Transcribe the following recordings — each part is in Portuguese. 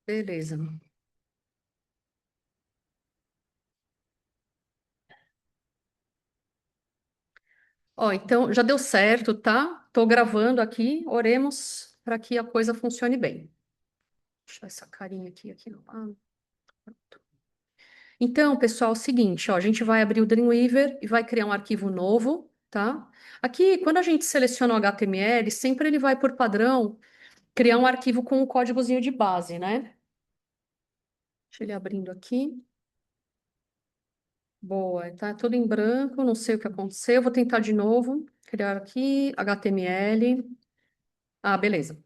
Beleza. Ó, então já deu certo, tá? Tô gravando aqui. Oremos para que a coisa funcione bem. Deixa essa carinha aqui no lado. Então, pessoal, é o seguinte, ó, a gente vai abrir o Dreamweaver e vai criar um arquivo novo, tá? Aqui, quando a gente seleciona o HTML, sempre ele vai, por padrão, criar um arquivo com um códigozinho de base, né? Deixa ele abrindo aqui. Boa, tá tudo em branco, não sei o que aconteceu. Vou tentar de novo. Criar aqui, HTML. Ah, beleza.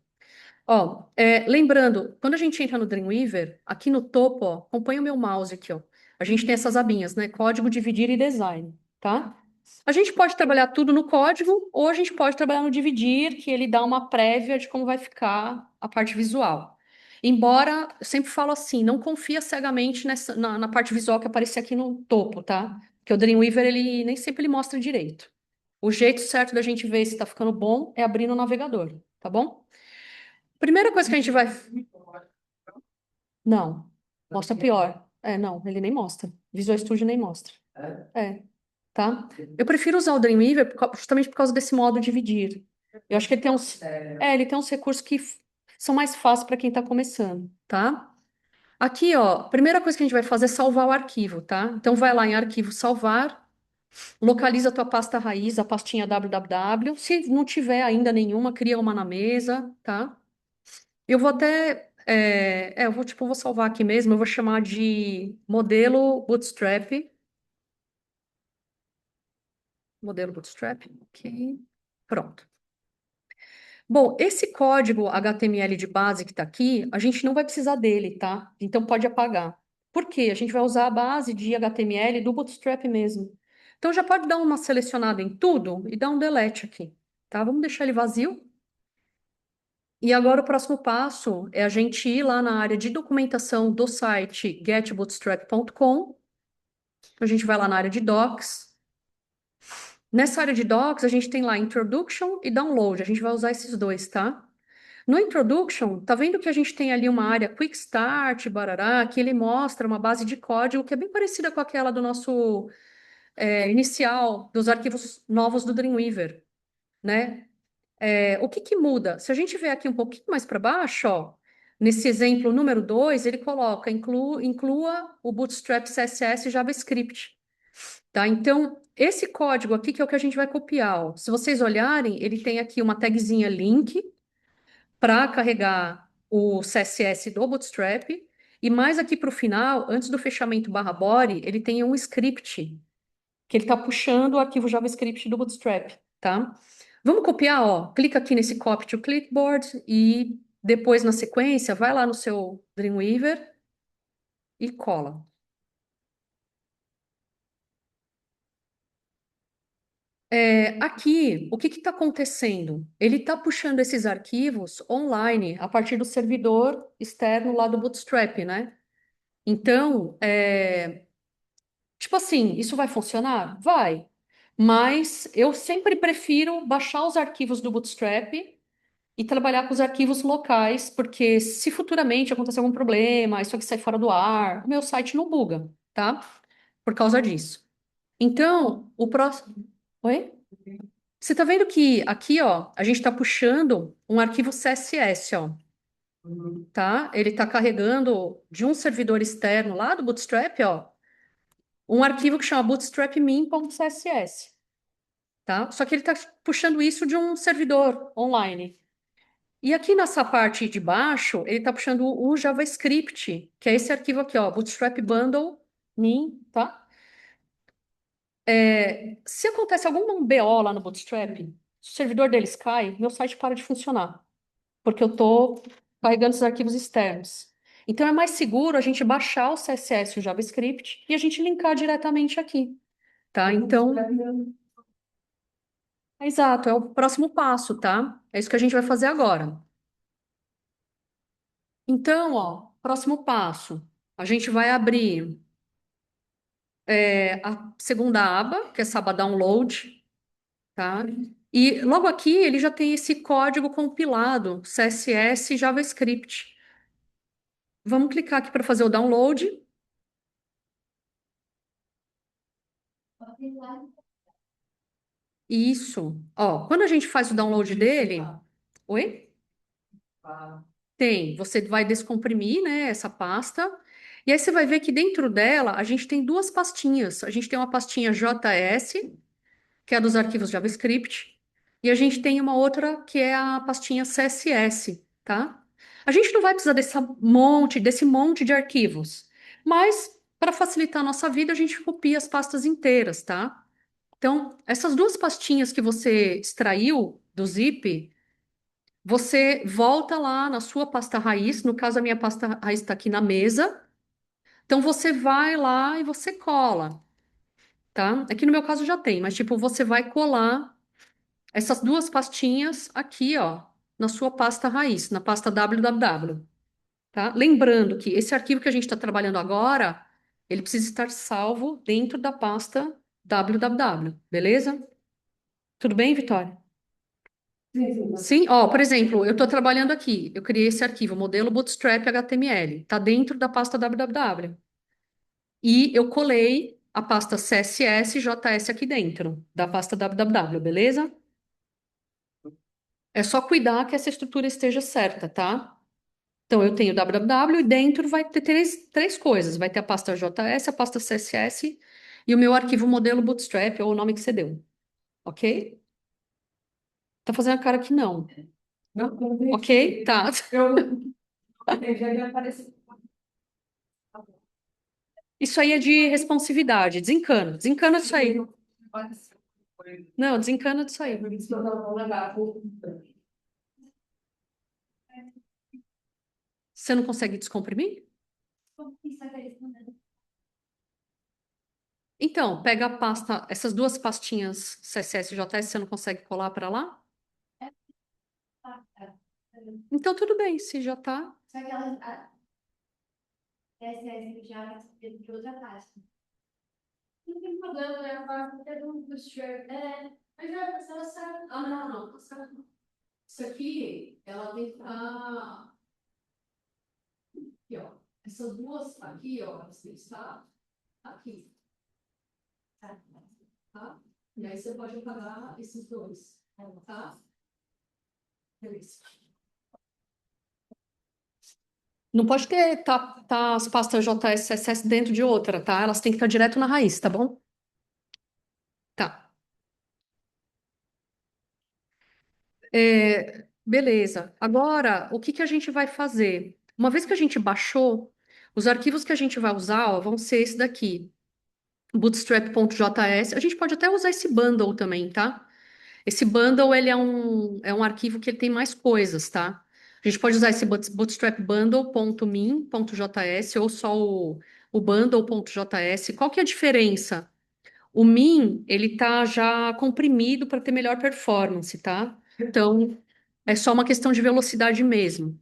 Ó, lembrando, quando a gente entra no Dreamweaver, aqui no topo, ó, acompanha o meu mouse aqui, ó. A gente tem essas abinhas, né? Código, dividir e design, tá? A gente pode trabalhar tudo no código, ou a gente pode trabalhar no dividir, que ele dá uma prévia de como vai ficar a parte visual. Embora, eu sempre falo assim, não confia cegamente na parte visual que aparece aqui no topo, tá? Porque o Dreamweaver, ele nem sempre ele mostra direito. O jeito certo da gente ver se tá ficando bom é abrir no navegador, tá bom? Primeira coisa que a gente vai. Não, mostra pior. Não, ele nem mostra. Visual Studio nem mostra. É, tá? Eu prefiro usar o Dreamweaver justamente por causa desse modo dividir. Eu acho que ele tem ele tem uns recursos que são mais fáceis para quem está começando, tá? Aqui, ó, a primeira coisa que a gente vai fazer é salvar o arquivo, tá? Então vai lá em arquivo salvar, localiza a tua pasta raiz, a pastinha www. Se não tiver ainda nenhuma, cria uma na mesa, tá? Eu vou até. Eu vou, tipo, vou salvar aqui mesmo, eu vou chamar de modelo Bootstrap. Modelo Bootstrap, ok. Pronto. Bom, esse código HTML de base que está aqui, a gente não vai precisar dele, tá? Então pode apagar. Por quê? A gente vai usar a base de HTML do Bootstrap mesmo. Então já pode dar uma selecionada em tudo e dar um delete aqui, tá? Vamos deixar ele vazio. E agora o próximo passo é a gente ir lá na área de documentação do site getbootstrap.com. A gente vai lá na área de docs. Nessa área de docs, a gente tem lá introduction e download. A gente vai usar esses dois, tá? No introduction, tá vendo que a gente tem ali uma área quick start, barará, que ele mostra uma base de código que é bem parecida com aquela do nosso inicial, dos arquivos novos do Dreamweaver, né? O que que muda? Se a gente ver aqui um pouquinho mais para baixo, ó, nesse exemplo número 2, ele coloca inclua o Bootstrap CSS e JavaScript, tá? Então, esse código aqui que é o que a gente vai copiar, ó. Se vocês olharem, ele tem aqui uma tagzinha link para carregar o CSS do Bootstrap e mais aqui para o final, antes do fechamento barra body, ele tem um script que ele está puxando o arquivo JavaScript do Bootstrap, tá? Vamos copiar, ó. Clica aqui nesse copy to clipboard e depois, na sequência, vai lá no seu Dreamweaver e cola. Aqui, o que está acontecendo? Ele está puxando esses arquivos online a partir do servidor externo lá do Bootstrap, né? Então, tipo assim, isso vai funcionar? Vai. Mas eu sempre prefiro baixar os arquivos do Bootstrap e trabalhar com os arquivos locais, porque se futuramente acontecer algum problema, isso aqui sai fora do ar, o meu site não buga, tá? Por causa disso. Então, o próximo. Oi? Você tá vendo que aqui, ó, a gente tá puxando um arquivo CSS, ó, tá? Ele tá carregando de um servidor externo lá do Bootstrap, ó, um arquivo que chama bootstrapmin.css, tá? Só que ele tá puxando isso de um servidor online. E aqui nessa parte de baixo, ele está puxando o JavaScript, que é esse arquivo aqui, ó, Bootstrap Bundle min, tá? Se acontece algum BO lá no Bootstrap, se o servidor deles cai, meu site para de funcionar, porque eu estou carregando esses arquivos externos. Então é mais seguro a gente baixar o CSS e o JavaScript e a gente linkar diretamente aqui, tá? Então, exato, é o próximo passo, tá? É isso que a gente vai fazer agora. Então, ó, Próximo passo, a gente vai abrir a segunda aba, que é essa aba download, tá? E logo aqui ele já tem esse código compilado, CSS e JavaScript. Vamos clicar aqui para fazer o download. Isso. Ó, quando a gente faz o download dele, oi? Tem. Você vai descomprimir, né, essa pasta. E aí você vai ver que dentro dela a gente tem duas pastinhas. A gente tem uma pastinha JS, que é a dos arquivos JavaScript, e a gente tem uma outra que é a pastinha CSS, tá? A gente não vai precisar desse monte de arquivos, mas para facilitar a nossa vida, a gente copia as pastas inteiras, tá? Então, essas duas pastinhas que você extraiu do zip, você volta lá na sua pasta raiz, no caso a minha pasta raiz está aqui na mesa, então você vai lá e você cola, tá? Aqui no meu caso já tem, mas tipo, você vai colar essas duas pastinhas aqui, ó, na sua pasta raiz, na pasta www, tá? Lembrando que esse arquivo que a gente está trabalhando agora, ele precisa estar salvo dentro da pasta www, beleza? Tudo bem, Vitória? Sim, ó, por exemplo, eu estou trabalhando aqui, eu criei esse arquivo, modelo Bootstrap HTML, está dentro da pasta www. E eu colei a pasta CSS e JS aqui dentro da pasta www, beleza? É só cuidar que essa estrutura esteja certa, tá? Então, eu tenho www e dentro vai ter três coisas. Vai ter a pasta JS, a pasta CSS e o meu arquivo modelo Bootstrap, ou o nome que você deu. Ok? Tá fazendo a cara que não. Ok? Tá. Isso aí é de responsividade. Desencana. Desencana disso aí. Não, desencana disso aí. Você não consegue descomprimir? Então, pega a pasta, essas duas pastinhas CSS e JS, você não consegue colar para lá? Então, tudo bem, se já tá. Não tem problema, né? A parte do shirt. Mas ela sabe. Ah, não, não. Isso aqui, ela tem que estar. Aqui, ó. Essas duas aqui, ó, elas têm que estar aqui. Tá? E aí você pode apagar esses dois. Tá? Beleza. Não pode ter as pastas JS e CSS dentro de outra, tá? Elas têm que estar direto na raiz, tá bom? Tá. Beleza. Agora, o que que a gente vai fazer? Uma vez que a gente baixou, os arquivos que a gente vai usar, ó, vão ser esse daqui, bootstrap.js. A gente pode até usar esse bundle também, tá? Esse bundle, ele é um arquivo que ele tem mais coisas, tá? A gente pode usar esse bootstrap bundle.min.js ou só o bundle.js. Qual que é a diferença? O min, ele tá já comprimido para ter melhor performance, tá? Então, é só uma questão de velocidade mesmo.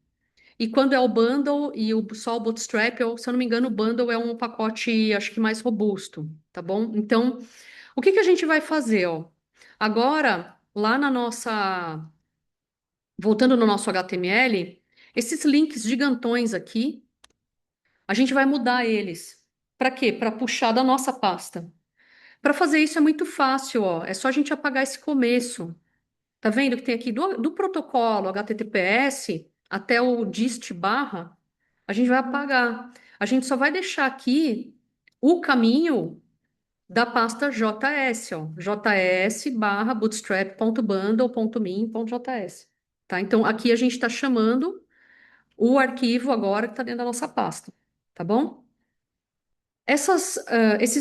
E quando é o bundle e só o bootstrap, se eu não me engano, o bundle é um pacote, acho que mais robusto, tá bom? Então, o que que a gente vai fazer, ó? Agora, lá na nossa, voltando no nosso HTML, esses links gigantões aqui, a gente vai mudar eles. Para quê? Para puxar da nossa pasta. Para fazer isso é muito fácil, ó. É só a gente apagar esse começo. Tá vendo que tem aqui do protocolo HTTPS até o dist barra, a gente vai apagar. A gente só vai deixar aqui o caminho da pasta JS, ó, JS barra bootstrap.bundle.min.js. Tá? Então, aqui a gente está chamando o arquivo agora que está dentro da nossa pasta. Tá bom? Esses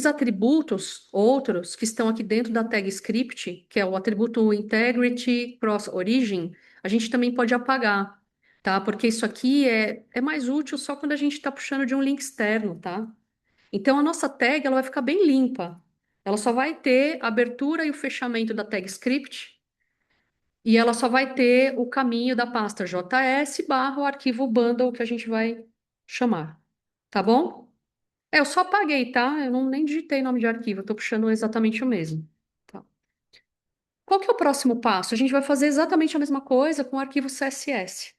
atributos, outros, que estão aqui dentro da tag script, que é o atributo integrity cross origin, a gente também pode apagar, tá? Porque isso aqui é mais útil só quando a gente está puxando de um link externo, tá? Então, a nossa tag ela vai ficar bem limpa. Ela só vai ter a abertura e o fechamento da tag script, e ela só vai ter o caminho da pasta JS barra o arquivo bundle que a gente vai. chamar. Tá bom? Eu só apaguei, tá? Eu não nem digitei nome de arquivo, eu tô puxando exatamente o mesmo. Tá. Qual que é o próximo passo? A gente vai fazer exatamente a mesma coisa com o arquivo CSS.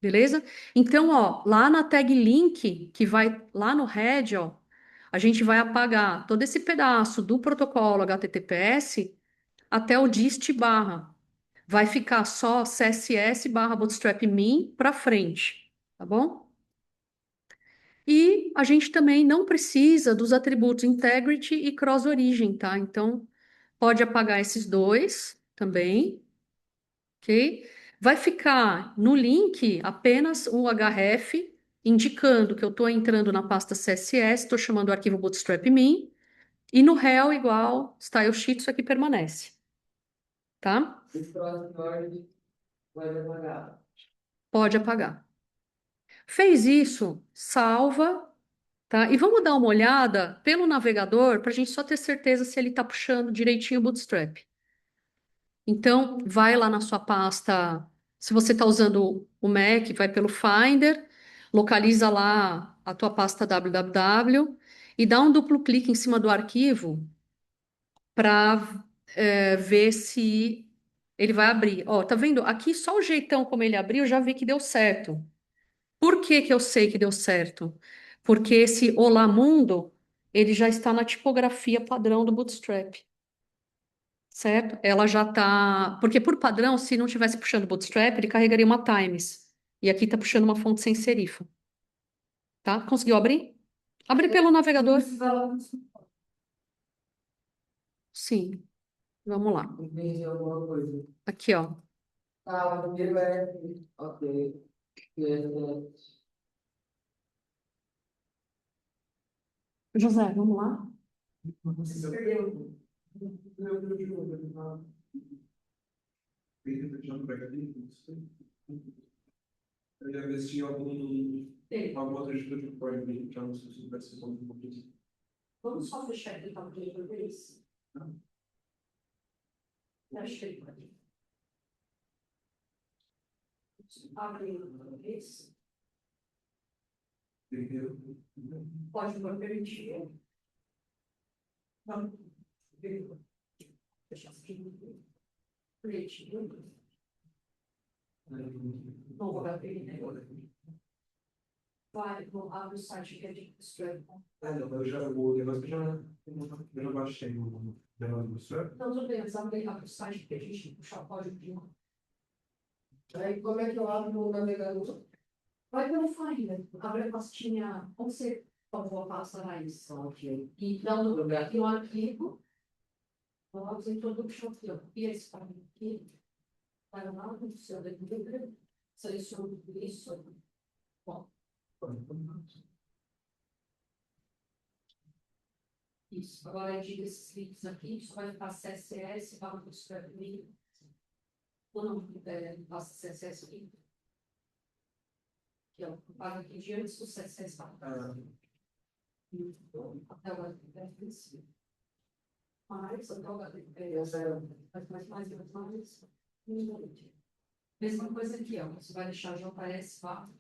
Beleza? Então, ó, lá na tag link, que vai lá no head, ó, a gente vai apagar todo esse pedaço do protocolo HTTPS até o dist barra. Vai ficar só CSS barra bootstrap min para frente, tá bom? E a gente também não precisa dos atributos integrity e cross origin, tá? Então, pode apagar esses dois também, ok? Vai ficar no link apenas o href indicando que eu estou entrando na pasta CSS, estou chamando o arquivo bootstrap min, e no rel igual style sheet, isso aqui permanece, tá? Esse próximo ordem vai apagar. Pode apagar. Fez isso, salva, tá? E vamos dar uma olhada pelo navegador para a gente só ter certeza se ele está puxando direitinho o Bootstrap. Então, vai lá na sua pasta. Se você está usando o Mac, vai pelo Finder, localiza lá a tua pasta www e dá um duplo clique em cima do arquivo para ver se ele vai abrir. Ó, tá vendo? Aqui só o jeitão como ele abriu, eu já vi que deu certo. Por que que eu sei que deu certo? Porque esse Olá Mundo, ele já está na tipografia padrão do Bootstrap, certo? Ela já está... Porque por padrão, se não tivesse puxando Bootstrap, ele carregaria uma Times. E aqui está puxando uma fonte sem serifa, tá? Conseguiu abrir? Abre pelo navegador? Sim, vamos lá. Entendi alguma coisa. Aqui, ó. Ah, o primeiro é. Ok. José, vamos lá? Você perdeu. Eu ia ver se tinha alguma outra ajuda que pode vir, já não sei se vai ser um pouquinho. Vamos só fechar aqui, tá? Porque eu ver isso. Acho que ele pode. Abre isso. Pode não permitir. Vamos. Deixa assim. Leite. Não vou abrir, né? Vai, vou abrir o site que é de Bootstrap. Não, o negócio eu já baixei o negócio do Strap. Então, tudo bem, mas abre o site que a gente puxar o código de um. Aí, como é que eu abro o navegador? Vai pelo Finder, abre a pastinha, onde você salvou a pasta raiz. Ok. E dá um lugar aqui no arquivo, vamos em introduction aqui, ó. E esse caminho aqui, vai lá no seu delivery, seleciona isso. Bom, isso. Agora, diga esses links aqui, só vai ficar CSS, barra bootstrap link. Ou não, passa CSS link. Aqui, ó, paga aqui de antes do CSS barra. Até agora, mais, até agora, mais. Mesma coisa aqui, ó. Você vai deixar JS barra.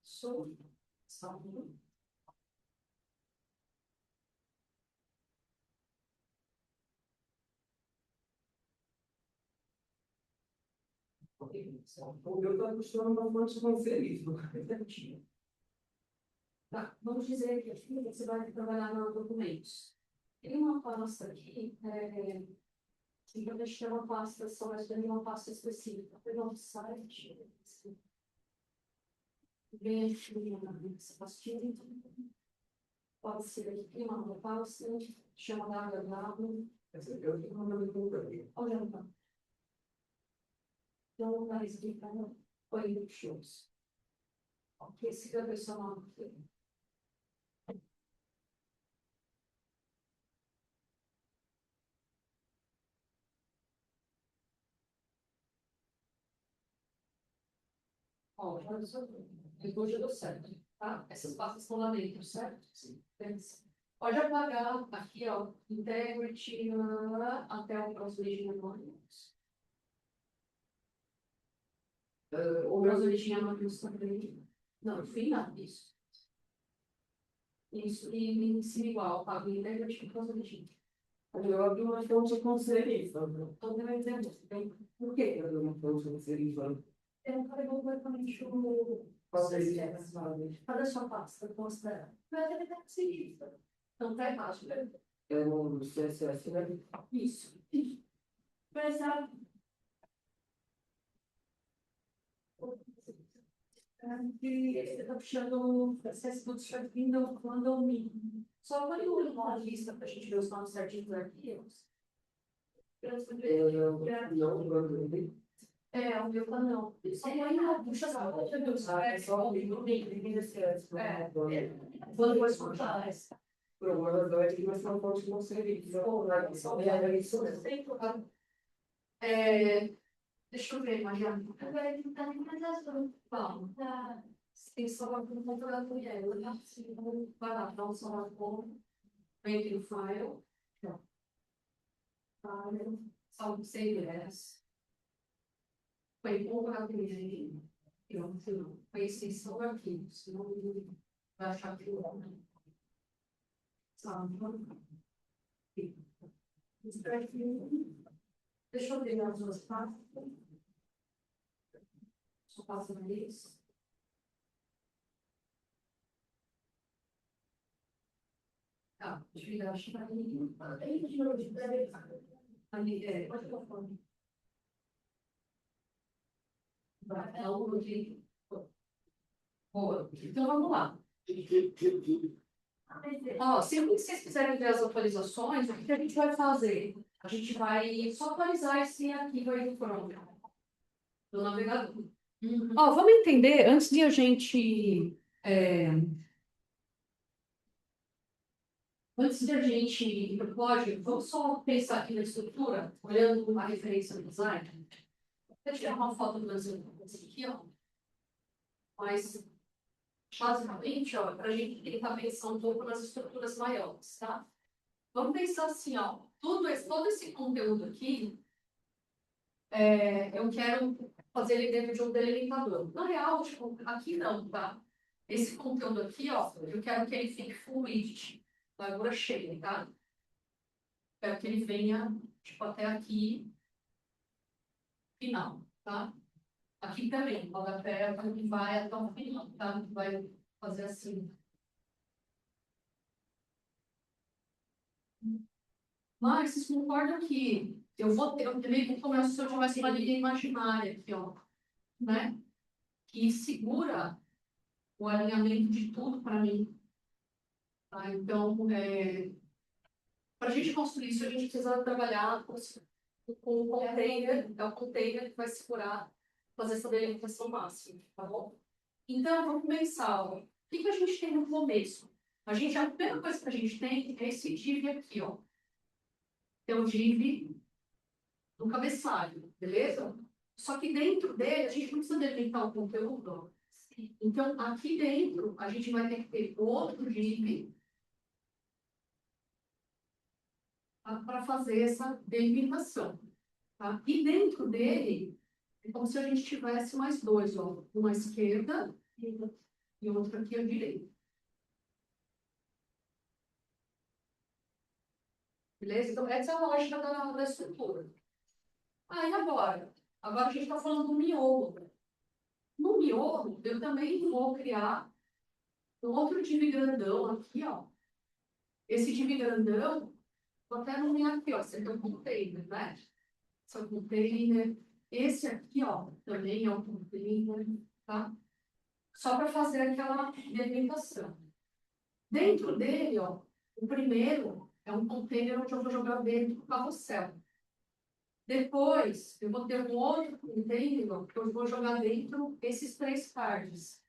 Sou. Salvo. Eu estou acostumado a uma fonte conferir. Tá, vamos dizer que aqui você vai trabalhar nos documentos. Tem uma pasta aqui, então deixa uma pasta, só vai ter uma pasta específica. Pegar um site, vem aqui nessa pastinha, pode ser aqui, tem uma nova pasta, chama www. Eu estou mandando conferir. Olha lá. Então, vai explicar banho de shows. Ok, se a pessoa não tem. Ó, olha só. Depois já deu certo, tá? Essas pastas estão lá dentro, certo? Sim. Pode apagar aqui, ó, integrity até o próximo origem. O browser tinha uma questão também. Não, no final, isso. Isso, e em cima igual, pago íntegra de browser tinha. Eu abri uma fonte com serifa. Então, deve dizer isso. Por que eu abri uma fonte com serifa? Eu não falei completamente o. Cadê sua pasta? Considera. Vai ter que ser isso. Então, tá errado, né? É no CSS, né? Isso. Mas a. Você está puxando o processo do Windows quando mínimo. Só quando eu olho uma lista para a gente ver os nomes certinhos dos arquivos. Não, O meu não. Só põe uma puxa só. é só o CSS. Vou depois contar. Provavelmente que vai ser uma fonte com serifa. É isso mesmo. Deixa eu ver, Mariana. Vamos. Tem só uma computadora com ela. Vai lá, dá um só com. Vem aqui no file. File. Salve save as. Foi bom para abrir. Pronto. Foi extensão do arquivo. Senão vai achar que não. Salve. Deixa eu ver as duas partes. Só passa isso. Tá, deixa eu ligar, acho que tá ali. Ali, pode ficar falando. É algo de. Boa. Então vamos lá. Ó, sempre que vocês quiserem ver as atualizações, o que a gente vai fazer? A gente vai só atualizar esse arquivo aí do Chrome, do navegador. Ó, vamos entender, antes de a gente. Antes de a gente ir para o código, vamos só pensar aqui na estrutura, olhando a referência do design. Vou tirar uma foto do Brasil aqui, ó. Mas, basicamente, ó, para a gente tentar pensar um pouco nas estruturas maiores, tá? Vamos pensar assim, ó. Todo esse conteúdo aqui, eu quero fazer ele dentro de um delimitador. Na real, tipo, aqui não, tá? Esse conteúdo aqui, ó, eu quero que ele fique full widget, largura cheia, tá? Quero que ele venha, tipo, até aqui, final, tá? Aqui também, o rodapé que vai até o final, tá? Vai fazer assim. Mas vocês concordam que eu também vou começar se eu tivesse uma linha imaginária aqui, ó, né? Que segura o alinhamento de tudo para mim. Tá? Então, para a gente construir isso, a gente precisa trabalhar com o container, é o container que vai segurar, fazer essa delimitação máxima, tá bom? Então, vamos pensar, ó, o que a gente tem no começo? A primeira coisa que a gente tem é esse div aqui, ó. É o div do cabeçalho, beleza? Só que dentro dele, a gente não precisa delimitar o conteúdo. Então, aqui dentro, a gente vai ter que ter outro div para fazer essa delimitação. Tá? E dentro dele, é como se a gente tivesse mais dois, ó, uma à esquerda e outro aqui à direita. Beleza? Então, essa é a lógica da estrutura. Aí, agora a gente está falando do miolo. No miolo, eu também vou criar um outro div grandão aqui, ó. Esse div grandão, vou até nomear aqui, ó, esse aqui é um container, né? Esse é um container. Esse aqui, ó, também é um container, tá? Só para fazer aquela delimitação. Dentro dele, ó, o primeiro é um container onde eu vou jogar dentro do carrossel. Depois, eu vou ter um outro container ó, que eu vou jogar dentro esses três cards.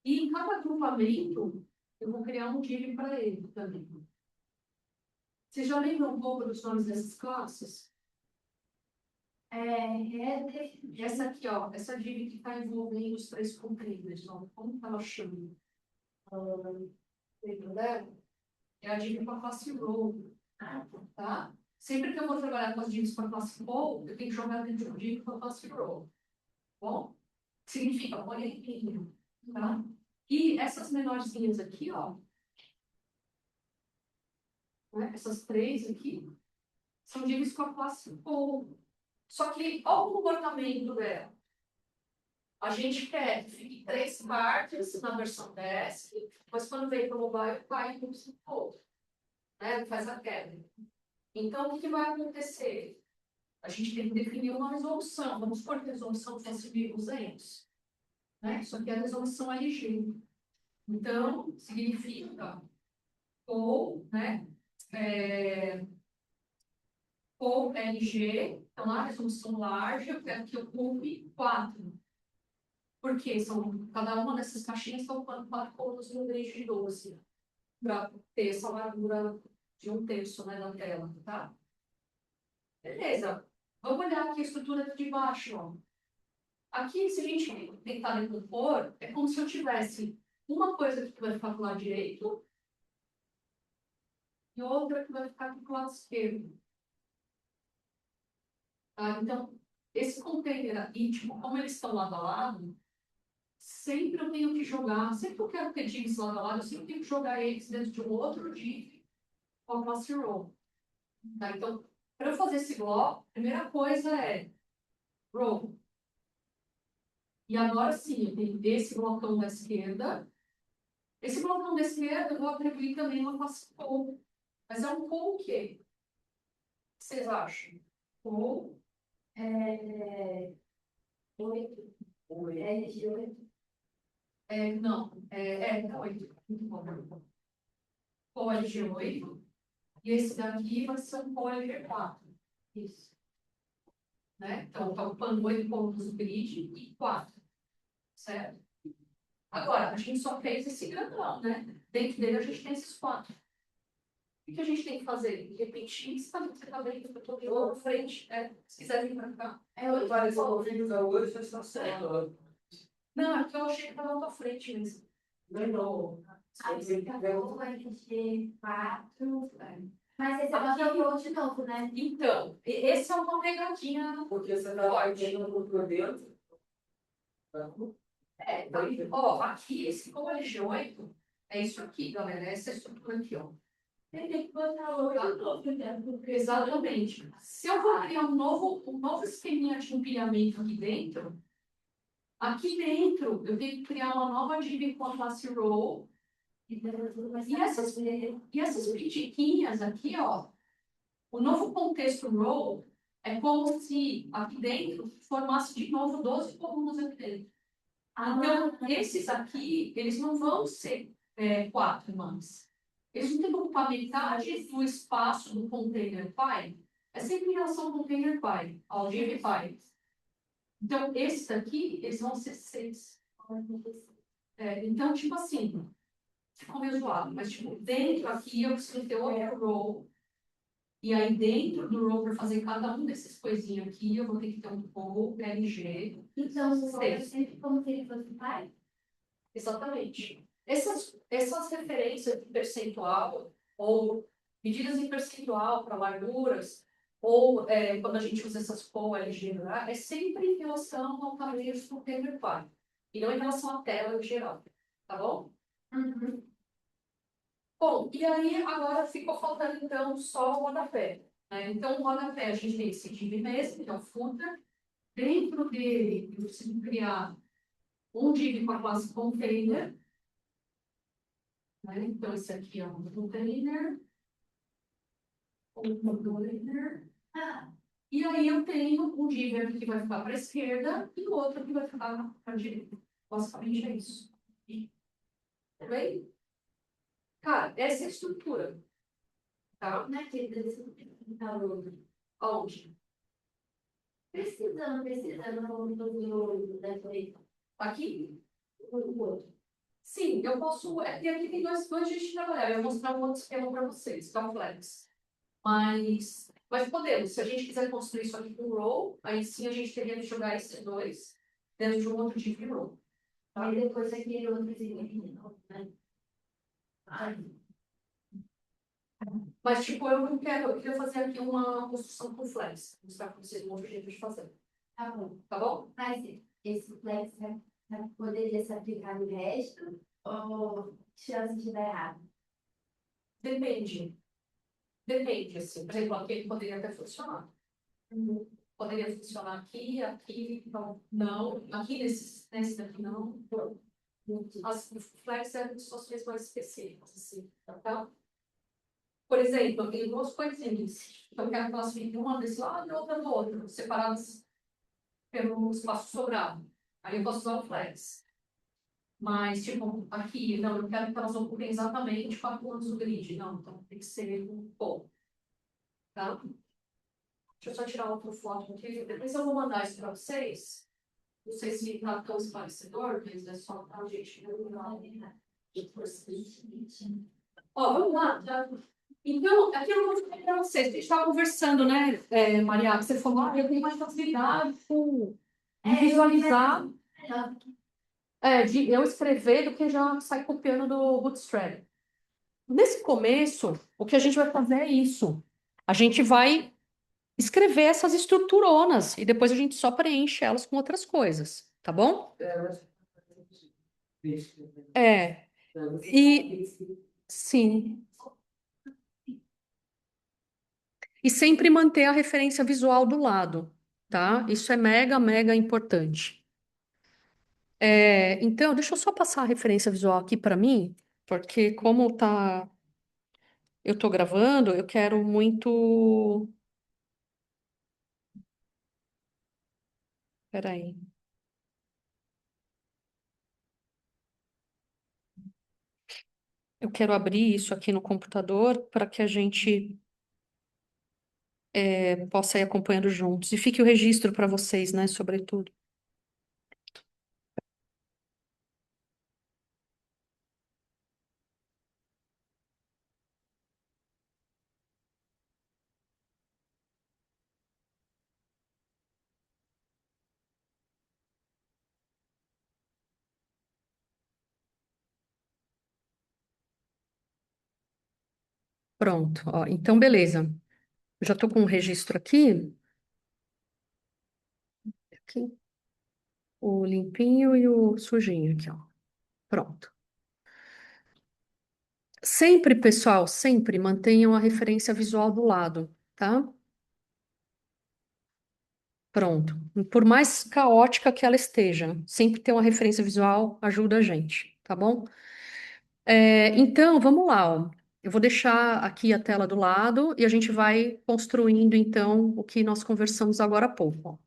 E em cada agrupamento, eu vou criar um div para ele também. Vocês já lembram um pouco dos nomes dessas classes? Essa aqui, ó, essa div que está envolvendo os três containers, ó, como que ela chama? Lembra dela? É a div para classe row, tá? Sempre que eu vou trabalhar com as divs para classe row, eu tenho que jogar dentro de div para classe row. Bom, significa bonequinho, tá? E essas menorzinhas aqui, ó, né? Essas três aqui, são divs com a classe ou. Só que, olha o comportamento dela. A gente quer que fique 3 partes na versão desk, mas quando vem para o mobile, vai em um todo, né? Faz a quebra. Então, o que vai acontecer? A gente tem que definir uma resolução. Vamos supor que a resolução fosse 1200, né? Isso aqui é a resolução LG. Então, significa ou, né? Ou LG, então a resolução large, eu quero que ocupe 4. Porque cada uma dessas caixinhas está ocupando 4 pontos no grid de 12. Para ter essa largura de 1/3, né, da tela, tá? Beleza. Vamos olhar aqui a estrutura de baixo, ó. Aqui, se a gente tentar decompor, é como se eu tivesse uma coisa que vai ficar do lado direito e outra que vai ficar do lado esquerdo. Tá? Então, esse container aqui, tipo, como eles estão lado a lado, sempre eu tenho que jogar, sempre que eu quero ter divs lado a lado, eu sempre tenho que jogar eles dentro de um outro div com a classe row. Tá? Então, para eu fazer esse bloco, a primeira coisa é row. E agora sim, eu tenho esse blocão da esquerda. Esse blocão da esquerda eu vou atribuir também uma classe call. Mas é um call o quê? O que vocês acham? Call é 8. É de 8. Não, é 8. Muito bom. Call é de 8. E esse daqui vai ser um call de 4. Isso. Né? Então, está ocupando 8 pontos do grid e 4. Certo? Agora, a gente só fez esse grandão, né? Dentro dele a gente tem esses 4. O que a gente tem que fazer? Repetir isso para você está vendo que eu estou indo para frente. Se quiser vir para cá. Eu parece um vídeo da hoje, você está certo. Não, é porque eu achei que estava na tua frente mesmo. Não. Aí acabou, vai ter 4. Mas esse é o de novo, né? Então, esse é uma pegadinha. Porque você está partindo por dentro. Ó, aqui, esse como LG8, é isso aqui, galera. Essa estrutura aqui, ó. Tem que botar outro novo dentro. Exatamente. Se eu vou criar um novo esqueminha de empilhamento aqui dentro eu tenho que criar uma nova div com a classe row. E essas pitiquinhas aqui, ó, o novo contexto row é como se aqui dentro formasse de novo 12 colunas aqui dentro. Então, esses aqui, eles não vão ser 4 mãos. Eles vão ter que ocupar metade do espaço do container pi. É sempre em relação ao container pi, ao div pi. Então, esses aqui, eles vão ser 6. Então, tipo assim, ficou meio zoado, mas tipo, dentro aqui eu preciso ter outro row. E aí, dentro do row, para fazer cada um desses coisinhos aqui, eu vou ter que ter um row LG. Então, é sempre como se ele fosse pai? Exatamente. Essas referências de percentual, ou medidas em percentual para larguras, ou quando a gente usa essas POL LG, é sempre em relação ao tamanho do container pi, e não em relação à tela em geral. Tá bom? Uhum. Bom, e aí agora ficou faltando então só o rodapé. Né? Então, o rodapé a gente tem esse div mesmo, que é o footer. Dentro dele, eu preciso criar um div com a classe container. Né? Então, esse aqui é um container. Um container. E aí eu tenho um div aqui que vai ficar para a esquerda e o outro que vai ficar para a direita. Basicamente é isso. Tá bem? Cara, essa é a estrutura. Tá? Onde? Precisando Aqui? o outro. Sim, eu posso. Aqui tem dois jeitos de trabalhar. Eu vou mostrar um outro esquema para vocês, que é o Flex. Mas podemos, se a gente quiser construir isso aqui com row, aí sim a gente teria que jogar esses dois dentro de um outro tipo de row. Aí depois aquele outrozinho aqui, né? Mas, tipo, eu queria fazer aqui uma construção com Flex. Vou mostrar para vocês um outro jeito de fazer. Tá bom. Tá bom? Vai ser. esse flex poderia se aplicar no resto ou chance de dar errado? Depende. Depende, assim. Por exemplo, aqui ele poderia até funcionar. Poderia funcionar aqui, aqui, então, não. Aqui nesse daqui, não. As flex são situações mais específicas, assim, tá? Por exemplo, eu tenho duas coisinhas. Então, eu quero classificar uma desse lado e outra do outro, separadas pelo espaço sobrado. Aí eu posso usar o flex. Mas, tipo, aqui, não, eu quero que elas ocupem exatamente 4 anos do grid. Não, então tem que ser um pouco. Tá? Deixa eu só tirar outra foto aqui. Depois eu vou mandar isso para vocês. Não sei se está tão esclarecedor, mas é só para a gente. Ó, vamos lá. Tá? Então, aqui eu vou explicar para vocês. A gente estava conversando, né, Maria? Que você falou, eu tenho mais facilidade de visualizar, de eu escrever do que já sair copiando do Bootstrap. Nesse começo, o que a gente vai fazer é isso. A gente vai escrever essas estruturonas e depois a gente só preenche elas com outras coisas, tá bom? É, e sim. E sempre manter a referência visual do lado, tá? Isso é mega, mega importante. Então, deixa eu só passar a referência visual aqui para mim, porque como tá, eu tô gravando, eu quero muito. Peraí. Eu quero abrir isso aqui no computador para que a gente possa ir acompanhando juntos. E fique o registro para vocês, né, sobretudo. Pronto, ó. Então, beleza. Eu já estou com o registro aqui. Aqui. O limpinho e o sujinho aqui, ó. Pronto. Sempre, pessoal, sempre mantenham a referência visual do lado, tá? Pronto. Por mais caótica que ela esteja, sempre ter uma referência visual ajuda a gente, tá bom? Então, vamos lá, ó. Eu vou deixar aqui a tela do lado e a gente vai construindo, então, o que nós conversamos agora há pouco, ó.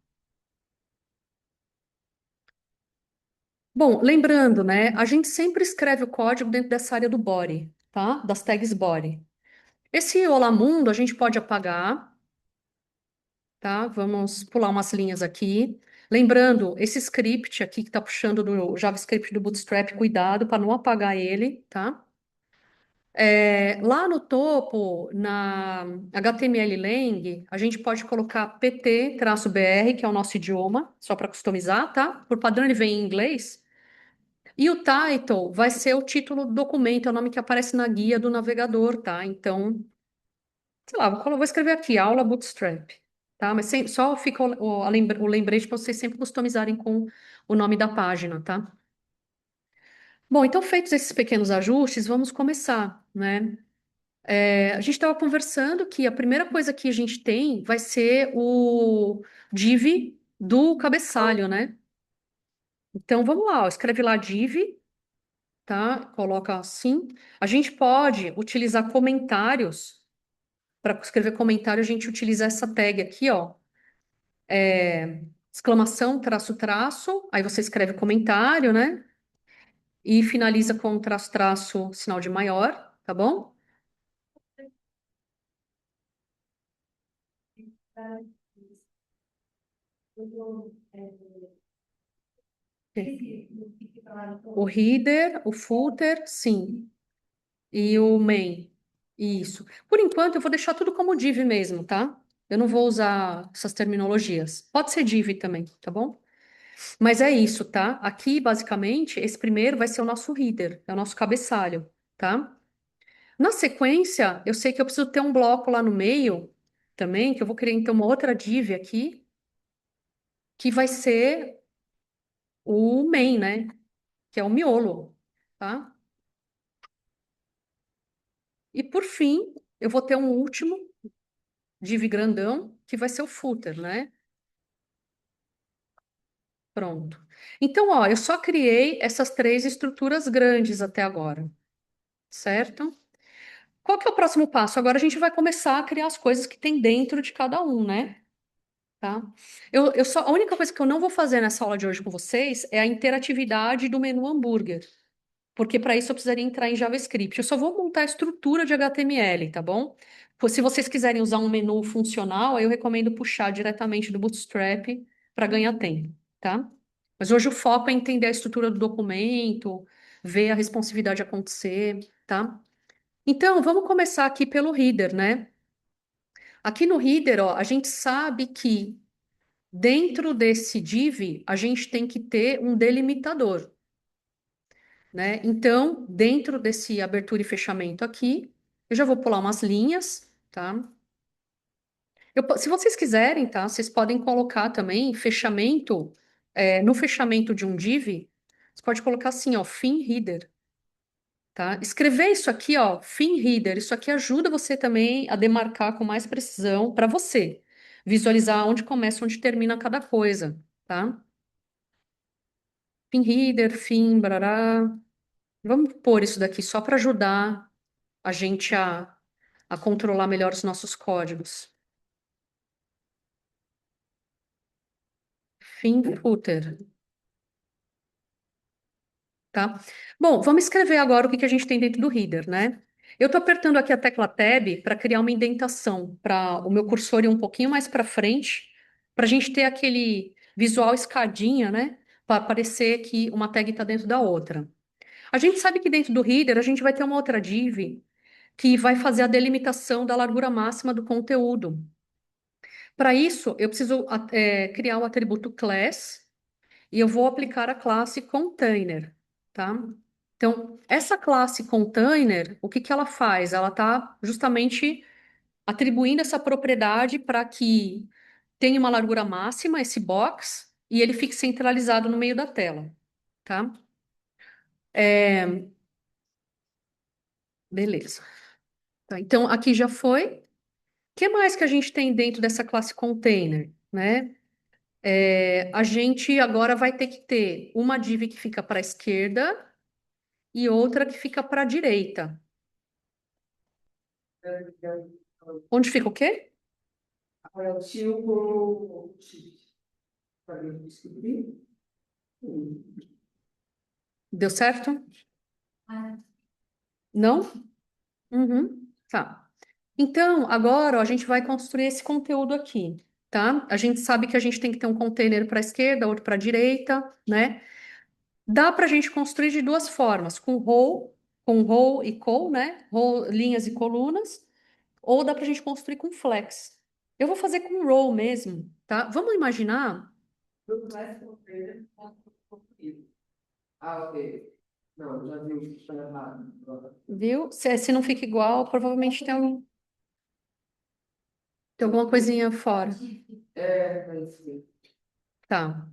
Bom, lembrando, né? A gente sempre escreve o código dentro dessa área do body, tá? Das tags body. Esse Olá Mundo a gente pode apagar, tá? Vamos pular umas linhas aqui. Lembrando, esse script aqui que está puxando do JavaScript do Bootstrap, cuidado para não apagar ele, tá? Lá no topo, na HTML Lang, a gente pode colocar pt-br, que é o nosso idioma, só para customizar, tá? Por padrão ele vem em inglês. E o title vai ser o título do documento, é o nome que aparece na guia do navegador, tá? Então, sei lá, vou escrever aqui, aula Bootstrap, tá? Mas só fica o lembrete para vocês sempre customizarem com o nome da página, tá? Bom, então feitos esses pequenos ajustes, vamos começar, né? A gente estava conversando que a primeira coisa que a gente tem vai ser o div do cabeçalho, né? Então vamos lá, ó, escreve lá div, tá? Coloca assim. A gente pode utilizar comentários. Para escrever comentário, a gente utiliza essa tag aqui, ó. Exclamação, traço, traço. Aí você escreve comentário, né? E finaliza com traço, traço, sinal de maior, tá bom? O header, o footer, sim. E o main. Isso. Por enquanto, eu vou deixar tudo como div mesmo, tá? Eu não vou usar essas terminologias. Pode ser div também, tá bom? Mas é isso, tá? Aqui, basicamente, esse primeiro vai ser o nosso header, é o nosso cabeçalho, tá? Na sequência, eu sei que eu preciso ter um bloco lá no meio também, que eu vou criar então uma outra div aqui, que vai ser o main, né? Que é o miolo, tá? E por fim, eu vou ter um último div grandão, que vai ser o footer, né? Pronto. Então, ó, eu só criei essas três estruturas grandes até agora, certo? Qual que é o próximo passo? Agora a gente vai começar a criar as coisas que tem dentro de cada um, né? Tá? A única coisa que eu não vou fazer nessa aula de hoje com vocês é a interatividade do menu hambúrguer, porque para isso eu precisaria entrar em JavaScript. Eu só vou montar a estrutura de HTML, tá bom? Se vocês quiserem usar um menu funcional, aí eu recomendo puxar diretamente do Bootstrap para ganhar tempo, tá? Mas hoje o foco é entender a estrutura do documento, ver a responsividade acontecer, tá? Então, vamos começar aqui pelo header, né? Aqui no header, ó, a gente sabe que dentro desse div, a gente tem que ter um delimitador, né? Então, dentro desse abertura e fechamento aqui, eu já vou pular umas linhas, tá? Se vocês quiserem, tá? Vocês podem colocar também fechamento, no fechamento de um div, você pode colocar assim, ó, fin header, tá? Escrever isso aqui, ó, fin header, isso aqui ajuda você também a demarcar com mais precisão para você, visualizar onde começa, onde termina cada coisa, tá? Fin header, fin, barará. Vamos pôr isso daqui só para ajudar a gente a controlar melhor os nossos códigos. Fin footer, tá? Bom, vamos escrever agora o que que a gente tem dentro do header, né? Eu estou apertando aqui a tecla Tab para criar uma indentação, para o meu cursor ir um pouquinho mais para frente, para a gente ter aquele visual escadinha, né? Para parecer que uma tag está dentro da outra. A gente sabe que dentro do header a gente vai ter uma outra div que vai fazer a delimitação da largura máxima do conteúdo. Para isso, eu preciso criar o atributo class e eu vou aplicar a classe container, tá? Então, essa classe container, o que que ela faz? Ela está justamente atribuindo essa propriedade para que tenha uma largura máxima, esse box, e ele fique centralizado no meio da tela, tá? Beleza. Tá, então, aqui já foi. O que mais que a gente tem dentro dessa classe container, né? A gente agora vai ter que ter uma div que fica para a esquerda e outra que fica para a direita. Onde fica o quê? Agora, o tio como para eu descobrir. Deu certo? Ah, Não? Uhum. Tá. Então, agora ó, a gente vai construir esse conteúdo aqui, tá? A gente sabe que a gente tem que ter um container para a esquerda, outro para a direita, né? Dá para a gente construir de duas formas, com row e col, né? Linhas e colunas, ou dá para a gente construir com flex. Eu vou fazer com row mesmo, tá? Vamos imaginar, Do class compreender, ah, ok. Não, já vi o que está errado. viu? Se não fica igual, provavelmente tem alguma coisinha fora. Mas sim. Tá.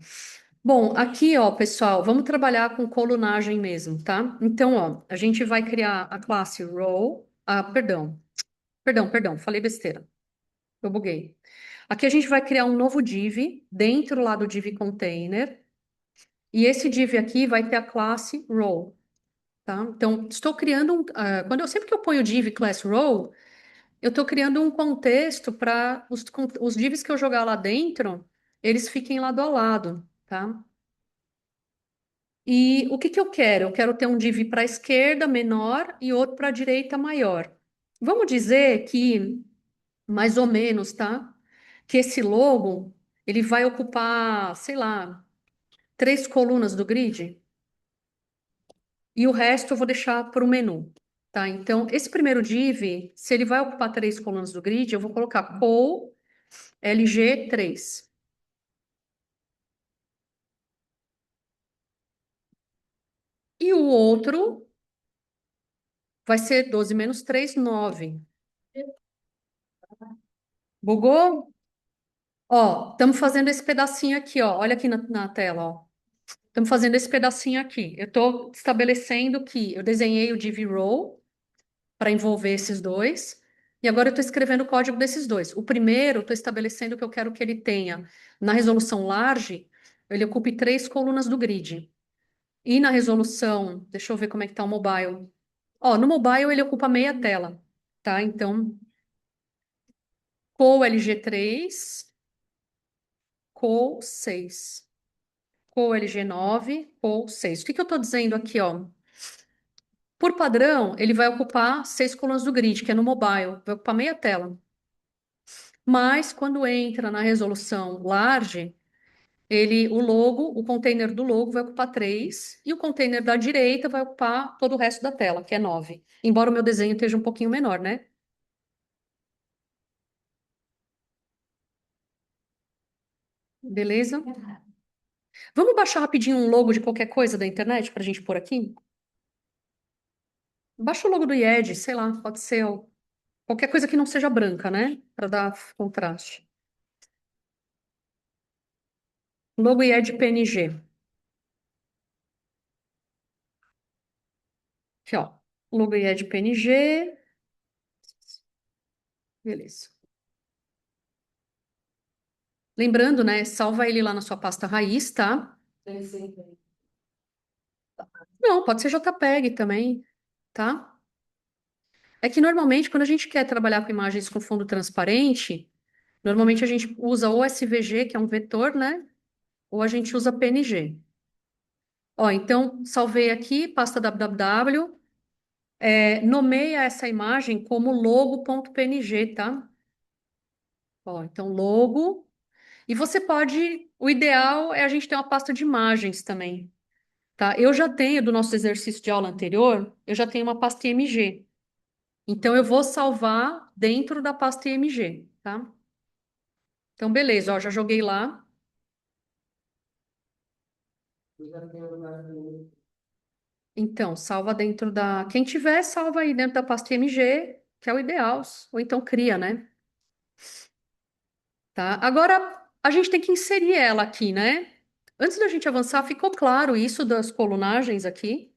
Bom, aqui, ó, pessoal, vamos trabalhar com colunagem mesmo, tá? Então, ó, a gente vai criar a classe row. Ah, perdão, falei besteira. Eu buguei. Aqui a gente vai criar um novo div dentro lá do div container. E esse div aqui vai ter a classe row, tá? Então, estou criando sempre que eu ponho div class row, eu estou criando um contexto para os divs que eu jogar lá dentro, eles fiquem lado a lado, tá? E o que que eu quero? Eu quero ter um div para a esquerda menor e outro para a direita maior. Vamos dizer que, mais ou menos, tá? Que esse logo, ele vai ocupar, sei lá, 3 colunas do grid e o resto eu vou deixar para o menu, tá? Então, esse primeiro div, se ele vai ocupar 3 colunas do grid, eu vou colocar col LG3. E o outro vai ser 12 menos 3, 9. Bugou? Ó, estamos fazendo esse pedacinho aqui, ó. Olha aqui na tela, ó. Estamos fazendo esse pedacinho aqui. Eu estou estabelecendo que eu desenhei o div row para envolver esses dois, e agora eu estou escrevendo o código desses dois. O primeiro, estou estabelecendo que eu quero que ele tenha, na resolução large, ele ocupe 3 colunas do grid. E na resolução, deixa eu ver como é que está o mobile. Ó, no mobile ele ocupa meia tela, tá? Então, CoLG3, CoL6, CoLG9, CoL6. O que que eu estou dizendo aqui, ó? Por padrão, ele vai ocupar 6 colunas do grid, que é no mobile, vai ocupar meia tela. Mas quando entra na resolução large, o logo, o container do logo vai ocupar 3 e o container da direita vai ocupar todo o resto da tela, que é 9. Embora o meu desenho esteja um pouquinho menor, né? Beleza? Vamos baixar rapidinho um logo de qualquer coisa da internet para a gente pôr aqui? Baixa o logo do IED, sei lá, pode ser qualquer coisa que não seja branca, né? Para dar contraste. Logo IED PNG. Aqui, ó. Logo IED PNG. Beleza. Lembrando, né? Salva ele lá na sua pasta raiz, tá? Tem sempre. Não, pode ser JPEG também, tá? É que normalmente, quando a gente quer trabalhar com imagens com fundo transparente, normalmente a gente usa ou SVG, que é um vetor, né? Ou a gente usa PNG. Ó, então, salvei aqui, pasta www, nomeia essa imagem como logo.png, tá? Ó, então, logo. E você pode, o ideal é a gente ter uma pasta de imagens também, tá? Eu já tenho, do nosso exercício de aula anterior, eu já tenho uma pasta IMG. Então, eu vou salvar dentro da pasta IMG, tá? Então, beleza, ó, já joguei lá. Eu já tenho uma. Então, salva dentro da. Quem tiver, salva aí dentro da pasta IMG, que é o ideal. Ou então cria, né? Tá? Agora, a gente tem que inserir ela aqui, né? Antes da gente avançar, ficou claro isso das colunagens aqui?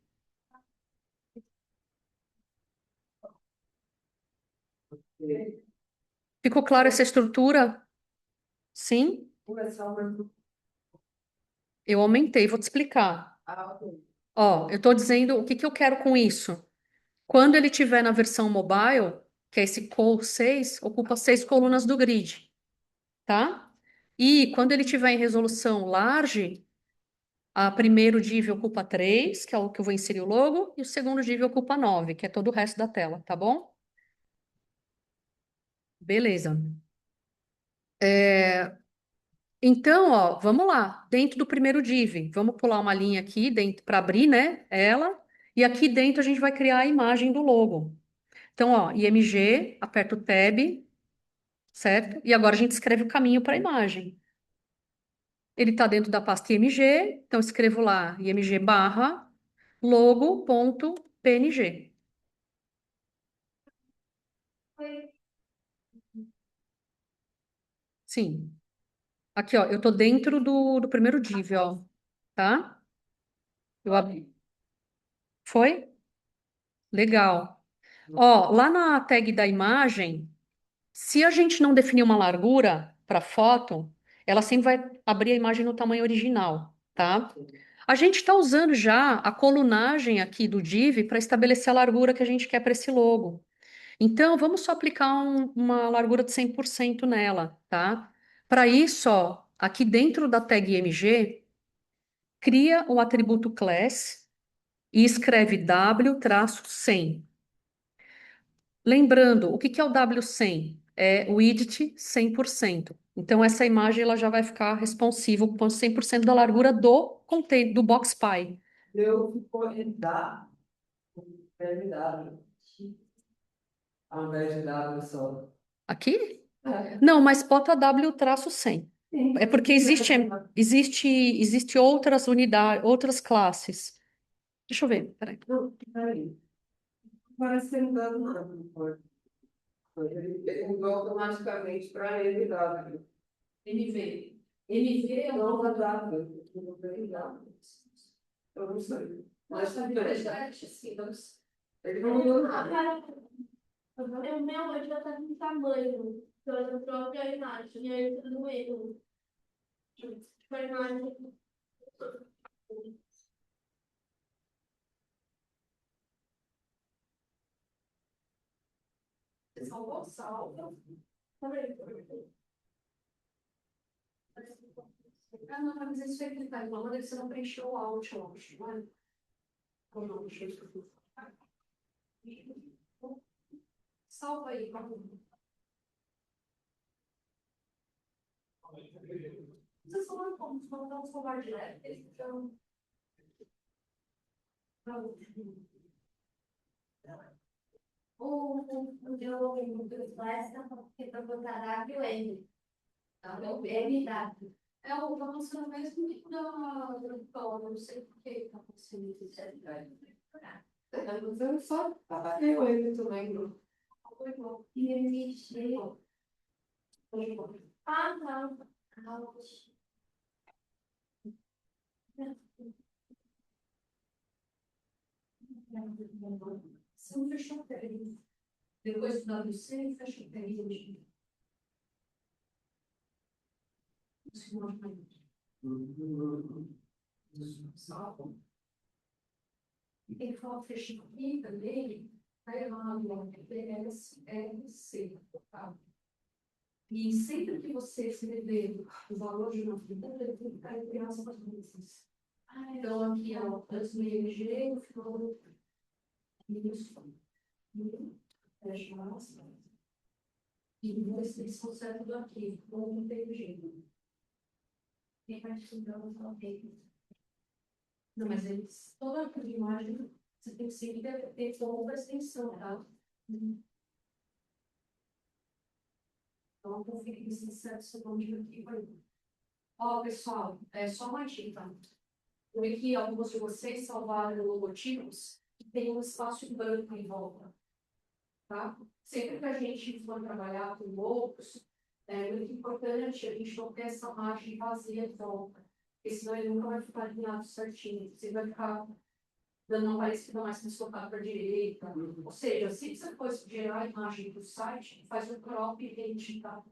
Ficou claro essa estrutura? Sim? Começar uma. Eu aumentei, vou te explicar. Ó, eu estou dizendo o que que eu quero com isso. Quando ele tiver na versão mobile, que é esse col6, ocupa 6 colunas do grid, tá? E quando ele tiver em resolução large, a primeiro div ocupa 3, que é o que eu vou inserir o logo, e o segundo div ocupa 9, que é todo o resto da tela, tá bom? Beleza. Então, ó, vamos lá. Dentro do primeiro div, vamos pular uma linha aqui dentro para abrir, né? Ela. E aqui dentro a gente vai criar a imagem do logo. Então, ó, IMG, aperta o tab, certo? E agora a gente escreve o caminho para a imagem. Ele está dentro da pasta IMG, então eu escrevo lá IMG barra logo.png. Sim. Aqui, ó, eu tô dentro do primeiro div, ó, tá? Eu abri. Foi? Legal. Ó, lá na tag da imagem, se a gente não definir uma largura para foto, ela sempre vai abrir a imagem no tamanho original, tá? A gente está usando já a colunagem aqui do div para estabelecer a largura que a gente quer para esse logo. Então, vamos só aplicar uma largura de 100% nela, tá? Para isso, ó, aqui dentro da tag img, cria o atributo class e escreve w-100. Lembrando, o que que é o W100? É o width 100%. Então, essa imagem ela já vai ficar responsiva com 100% da largura do container, do box py. Eu ficou dar PMW. Ao invés de W só. Aqui? É. Não, mas bota W-100. Sim. É porque existe outras unidades, outras classes. Deixa eu ver, peraí. Não, peraí. Parece ser mudado nada, não pode. Ele mudou automaticamente para MW. MV. MV é nova W. Eu não sei. Mas tá ele não Ah, mudou nada. para o meu hoje já está com tamanho pela própria imagem, e aí tudo erro. Tipo, a imagem. Salvou, salva. Peraí. Ah, não, mas isso aí que tá igual, mas você não preencheu o alt, eu acho, não é? Ou não, deixa eu ver. Salva aí, por favor. Vocês falam como? Vocês vão salvar direto? Então. O meu flash porque para botar W, então, M W. É o vamos no mesmo tipo da prova, não sei por que está acontecendo isso. Mas eu só apaguei ele também. Foi bom. E ele me chegou. Ah, não. Você não fechou o pé. Depois do WC, fecha o pé. Salva. Ele falou fechar aqui também. Aí eu não PSLC. Tá? E sempre que você escrever o valor de uma figura, ele tem que estar entre aspas vezes. Então, aqui, ó, antes do IMG, ficou isso. Fecha aspas. E vocês são certo do arquivo, não tem jeito. Quem vai estudar o alfabeto? Não, mas eles, toda a imagem, você tem que sempre ter toda a extensão, tá? Então, confere se certo seu nome de arquivo aí. Ó, pessoal, é só uma dica. Eu vi que alguns de vocês salvaram logotipos que tem um espaço em branco em volta, tá? Sempre que a gente for trabalhar com logos, é muito importante a gente não ter essa margem vazia de volta, porque senão ele nunca vai ficar alinhado certinho. Você vai ficar dando uma parecida mais deslocada para a direita. Ou seja, se você for gerar a imagem do site, faz o crop idêntica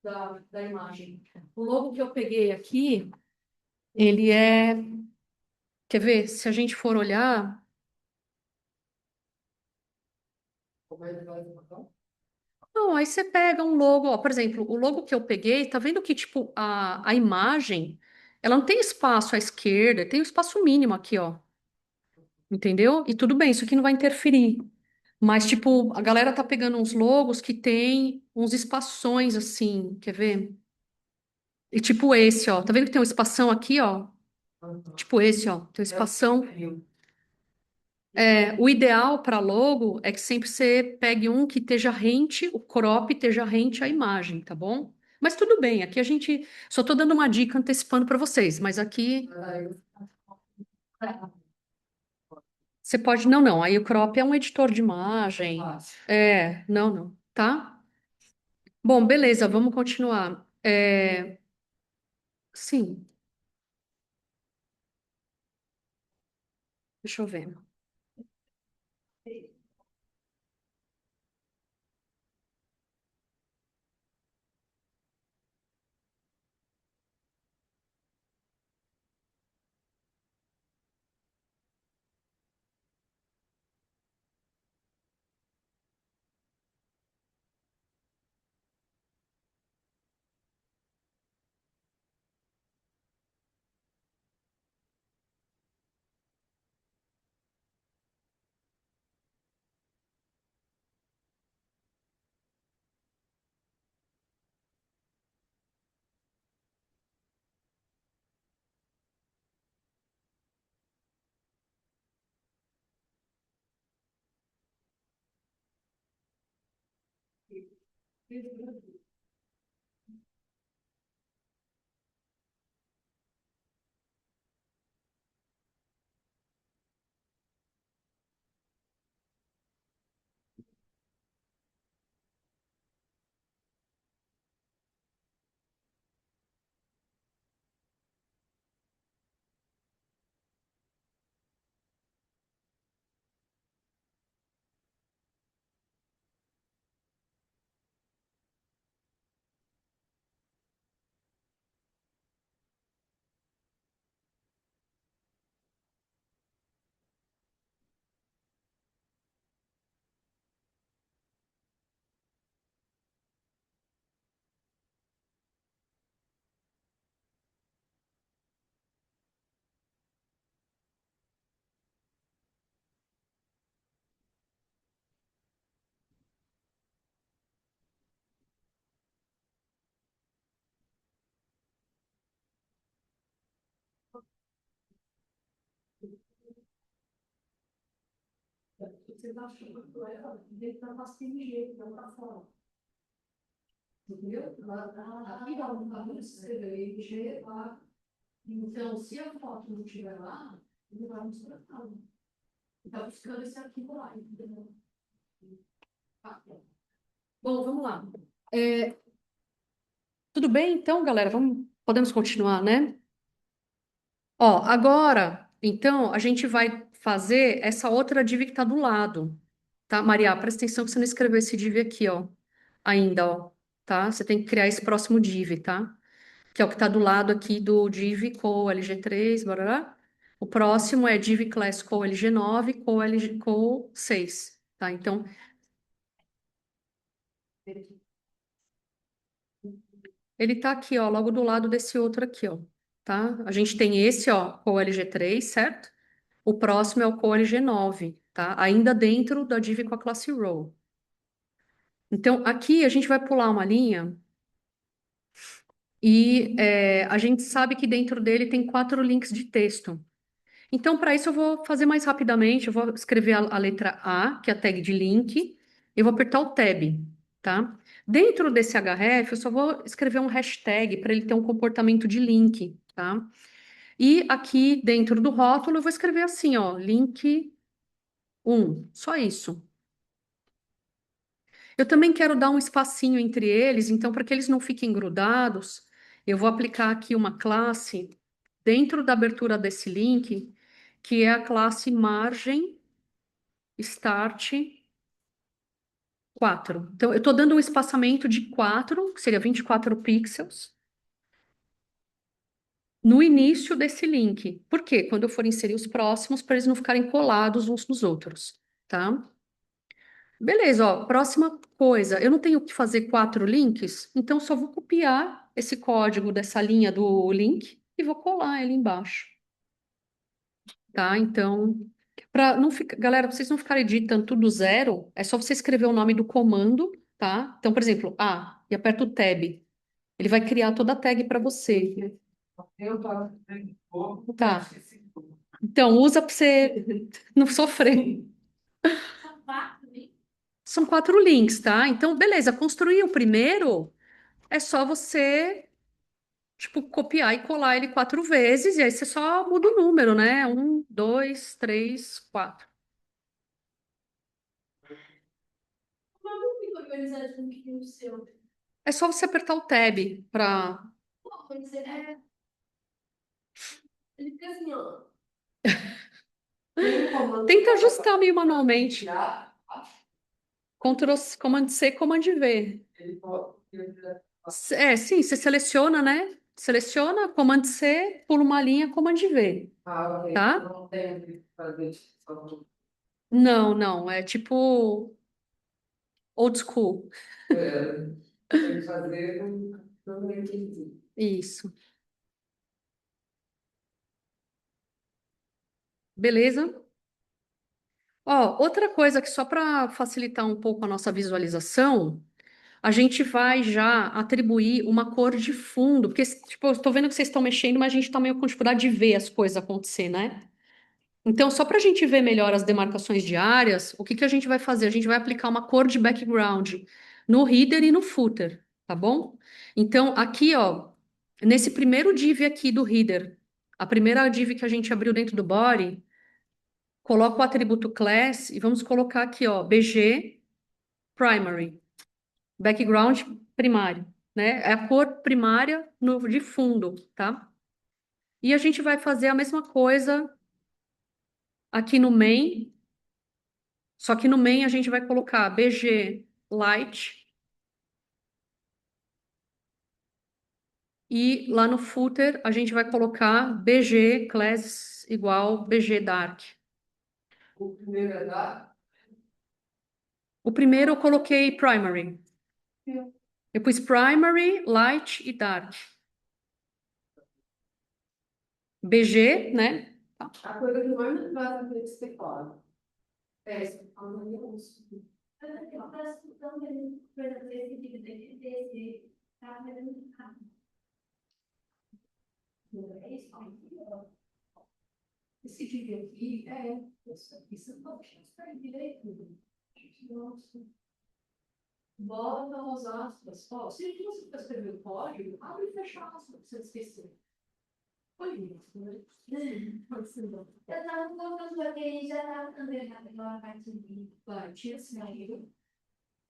da imagem. O logo que eu peguei aqui, ele é. Quer ver? Se a gente for olhar. Como ele vai botar? Não, aí você pega um logo, ó, por exemplo, o logo que eu peguei, tá vendo que, tipo, a imagem, ela não tem espaço à esquerda, tem um espaço mínimo aqui, ó. Entendeu? E tudo bem, isso aqui não vai interferir. Mas, tipo, a galera tá pegando uns logos que tem uns espações assim, quer ver? E tipo esse, ó. Tá vendo que tem um espação aqui, ó? Tipo esse, ó. Tem um espação. É, o ideal para logo é que sempre você pegue um que esteja rente, o crop esteja rente à imagem, tá bom? Mas tudo bem, aqui a gente só tô dando uma dica antecipando para vocês, mas aqui você pode, não, não, aí o crop é um editor de imagem. É, não, não, tá? Bom, beleza, vamos continuar. É, sim, deixa eu ver. Você tá achando que ela deve estar passando de jeito, não tá fora. Entendeu? Aqui dá um caminho, você vê IG lá. Então, se a foto não estiver lá, ele vai mostrar nada. Está buscando esse arquivo lá, entendeu? Tá. Bom, vamos lá. Tudo bem, então, galera? Podemos continuar, né? Ó, agora, então, a gente vai fazer essa outra div que está do lado, tá? Maria, presta atenção que você não escreveu esse div aqui, ó, ainda, ó, tá? Você tem que criar esse próximo div, tá? Que é o que está do lado aqui do div co LG3, barará. O próximo é div class co LG9, co LG, co 6, tá? Então, ele está aqui, ó, logo do lado desse outro aqui, ó, tá? A gente tem esse, ó, co LG3, certo? O próximo é o co LG9, tá? Ainda dentro da div com a classe row. Então, aqui a gente vai pular uma linha e a gente sabe que dentro dele tem 4 links de texto. Então, para isso, eu vou fazer mais rapidamente. Eu vou escrever a letra A, que é a tag de link. Eu vou apertar o tab, tá? Dentro desse href, eu só vou escrever um hashtag para ele ter um comportamento de link, tá? E aqui dentro do rótulo, eu vou escrever assim, ó, link 1, só isso. Eu também quero dar um espacinho entre eles, então, para que eles não fiquem grudados, eu vou aplicar aqui uma classe dentro da abertura desse link, que é a classe margem start 4. Então, eu estou dando um espaçamento de 4, que seria 24 pixels, no início desse link. Por quê? Quando eu for inserir os próximos, para eles não ficarem colados uns nos outros, tá? Beleza, ó, próxima coisa. Eu não tenho que fazer 4 links, então só vou copiar esse código dessa linha do link e vou colar ele embaixo, tá? Então, para não ficar, galera, pra vocês não ficarem editando tudo zero, é só você escrever o nome do comando, tá? Então, por exemplo, e aperta o tab. Ele vai criar toda a tag para você. Eu tava vendo pouco, Tá. esqueci tudo. Então, usa para você não sofrer. São 4, hein? São 4 links, tá? Então, beleza, construir o primeiro é só você, tipo, copiar e colar ele 4 vezes, e aí você só muda o número, né? 1, 2, 3, 4. Mas não fica organizado que o seu. É só você apertar o tab para. Pô, mas ele fica assim, ó. Tem um comando Tenta para ajustar meio manualmente. tirar, Ctrl, Command C, Command V. ele pode. Sim, você seleciona, né? Seleciona, Command C, pula uma linha, Command V, Ah, ok. tá? Não tem que fazer só. Não, não, é tipo old school. Tem que fazer no requisito. Isso. Beleza? Ó, outra coisa que só para facilitar um pouco a nossa visualização, a gente vai já atribuir uma cor de fundo, porque, tipo, eu estou vendo que vocês estão mexendo, mas a gente está meio com dificuldade de ver as coisas acontecer, né? Então, só para a gente ver melhor as demarcações de áreas, o que que a gente vai fazer? A gente vai aplicar uma cor de background no header e no footer, tá bom? Então, aqui, ó, nesse primeiro div aqui do header, a primeira div que a gente abriu dentro do body, coloca o atributo class e vamos colocar aqui, ó, BG primary, background primário, né? É a cor primária de fundo, tá? E a gente vai fazer a mesma coisa aqui no main, só que no main a gente vai colocar BG light e lá no footer a gente vai colocar BG class igual BG dark. O primeiro é dar. O primeiro eu coloquei primary. Eu pus primary, light e dark. BG, né? A coisa que mais me faz fazer esse decoro. É isso. Amanhã eu uso. Eu peço também, por exemplo, esse vídeo desse, tá fazendo errado. É isso? Esse dia aqui, isso aqui, você não pode escrever direito. Nossa. Bota as aspas. Ó, se você for escrever o código, abre e fecha aspas, pra você esquecer. Foi isso, né? Pode ser bom. Eu tava colocando aquele, já tava também naquela parte de. Vai, tira esse daí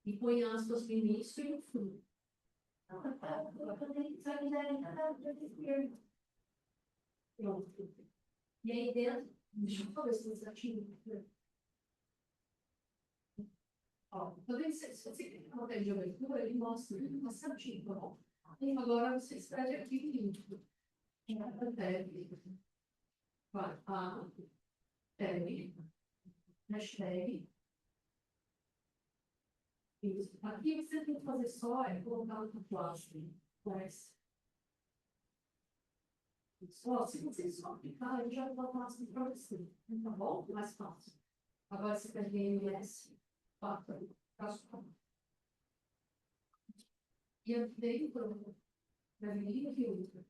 e põe aspas no início e no fim. Só que já era da esquerda. Pronto. E aí dentro, deixa eu ver se você ativa. Ó, também se você clicar na matéria de abertura, ele mostra, ele tá certinho, tá bom? E agora você escreve aqui o link. Vai, tag, hashtag. Isso. Aqui você tem que fazer só é colocar o classe. Mas, só, se você só clicar, ele já vai botar assim para você. Tá bom? Mais fácil. Agora você pega MS, passo. E aqui dentro, vai vir aqui outra.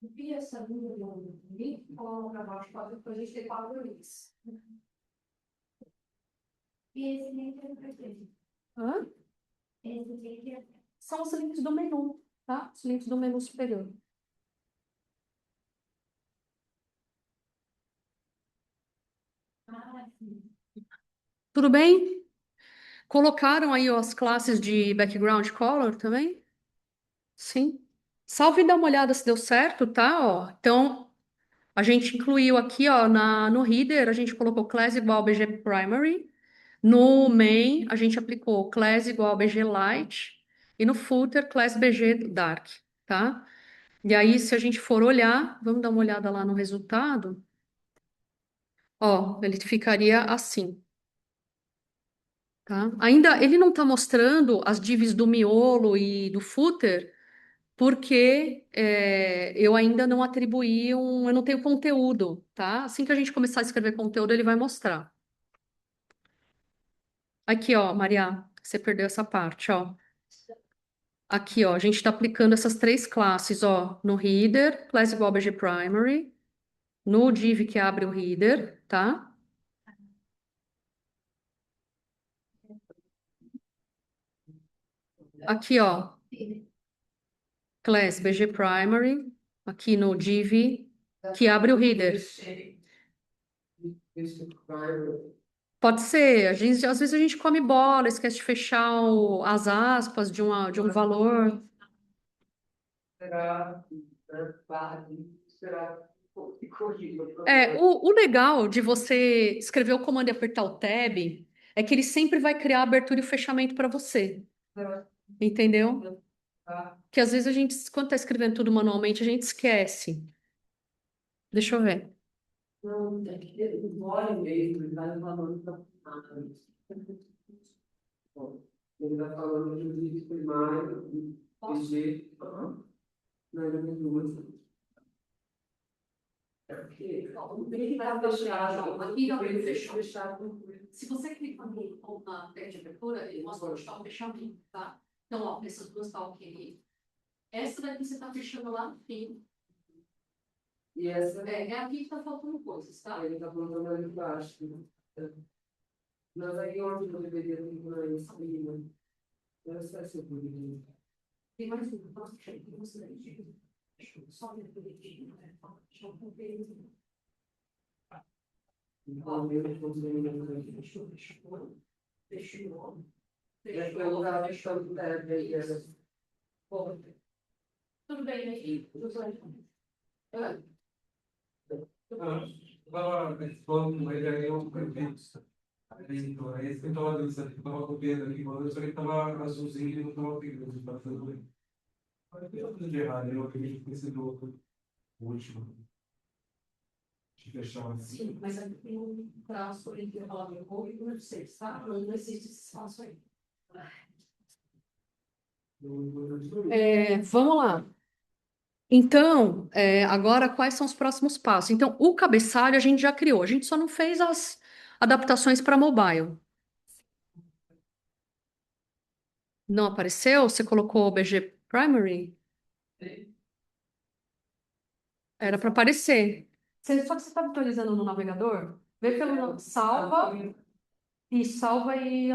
E essa linha do link, coloca para baixo para depois a gente ter 4 links. E esse link é pra quê? Hã? Esse link é. São os links do menu, tá? Os links do menu superior. Ah, sim. Tudo bem? Colocaram aí ó, as classes de background color também? Sim. Salve e dá uma olhada se deu certo, tá? Ó, então, a gente incluiu aqui, ó, no header, a gente colocou class igual BG primary. No main, a gente aplicou class igual BG light. E no footer, class BG dark, tá? E aí, se a gente for olhar, vamos dar uma olhada lá no resultado. Ó, ele ficaria assim, tá? Ainda ele não está mostrando as divs do miolo e do footer, porque eu ainda não atribuí eu não tenho conteúdo, tá? Assim que a gente começar a escrever conteúdo, ele vai mostrar. Aqui, ó, Maria, você perdeu essa parte, ó. Aqui, ó, a gente está aplicando essas 3 classes, ó, no header, class igual BG primary, no div que abre o header, tá? Aqui, ó, class BG primary, aqui no div que abre o header. Pode ser, às vezes a gente come bola, esquece de fechar as aspas de um valor. Será, será corrido. O legal de você escrever o comando e apertar o tab é que ele sempre vai criar a abertura e o fechamento para você, entendeu? Que às vezes a gente, quando está escrevendo tudo manualmente, a gente esquece. Deixa eu ver. Não, tem que ter um óleo mesmo, ele vai falando para ele vai falando de vídeo primário, PG, não é duas. Ele vai fechar, aqui não ele fechou. Se você clicar na tag de abertura, ele mostra onde está o fechamento, tá? Então, ó, essas duas tá ok. Essa daqui você tá fechando lá no fim. E essa É aqui que tá faltando coisas, tá? ele está falando ali embaixo. Mas aí onde eu deveria ter mais clima? Eu sei se eu poderia. Tem mais um, posso deixar aqui você daí. Só ver direitinho, né? Deixa eu ver. Então, eu consigo. Fechou. É que eu lugar fechando leve aí. Tudo bem, aí? Quando ele aí eu perfeito. Então, é esse que eu estava pensando, que eu estava copiando aqui, quando eu só que estava azulzinho e não estava pegando, estava fazendo bem. Mas eu fiz de errado, eu acredito que tenha sido o último. De fechar assim. Sim, mas aqui tem um traço entre o palavra e o número 6, tá? Não existe esse espaço aí. Vamos lá. Então, agora quais são os próximos passos? Então, o cabeçalho a gente já criou, a gente só não fez as adaptações para mobile. Não apareceu? Você colocou o BG Primary? Era para aparecer. Só que você está atualizando no navegador? Vê pelo salva e salva e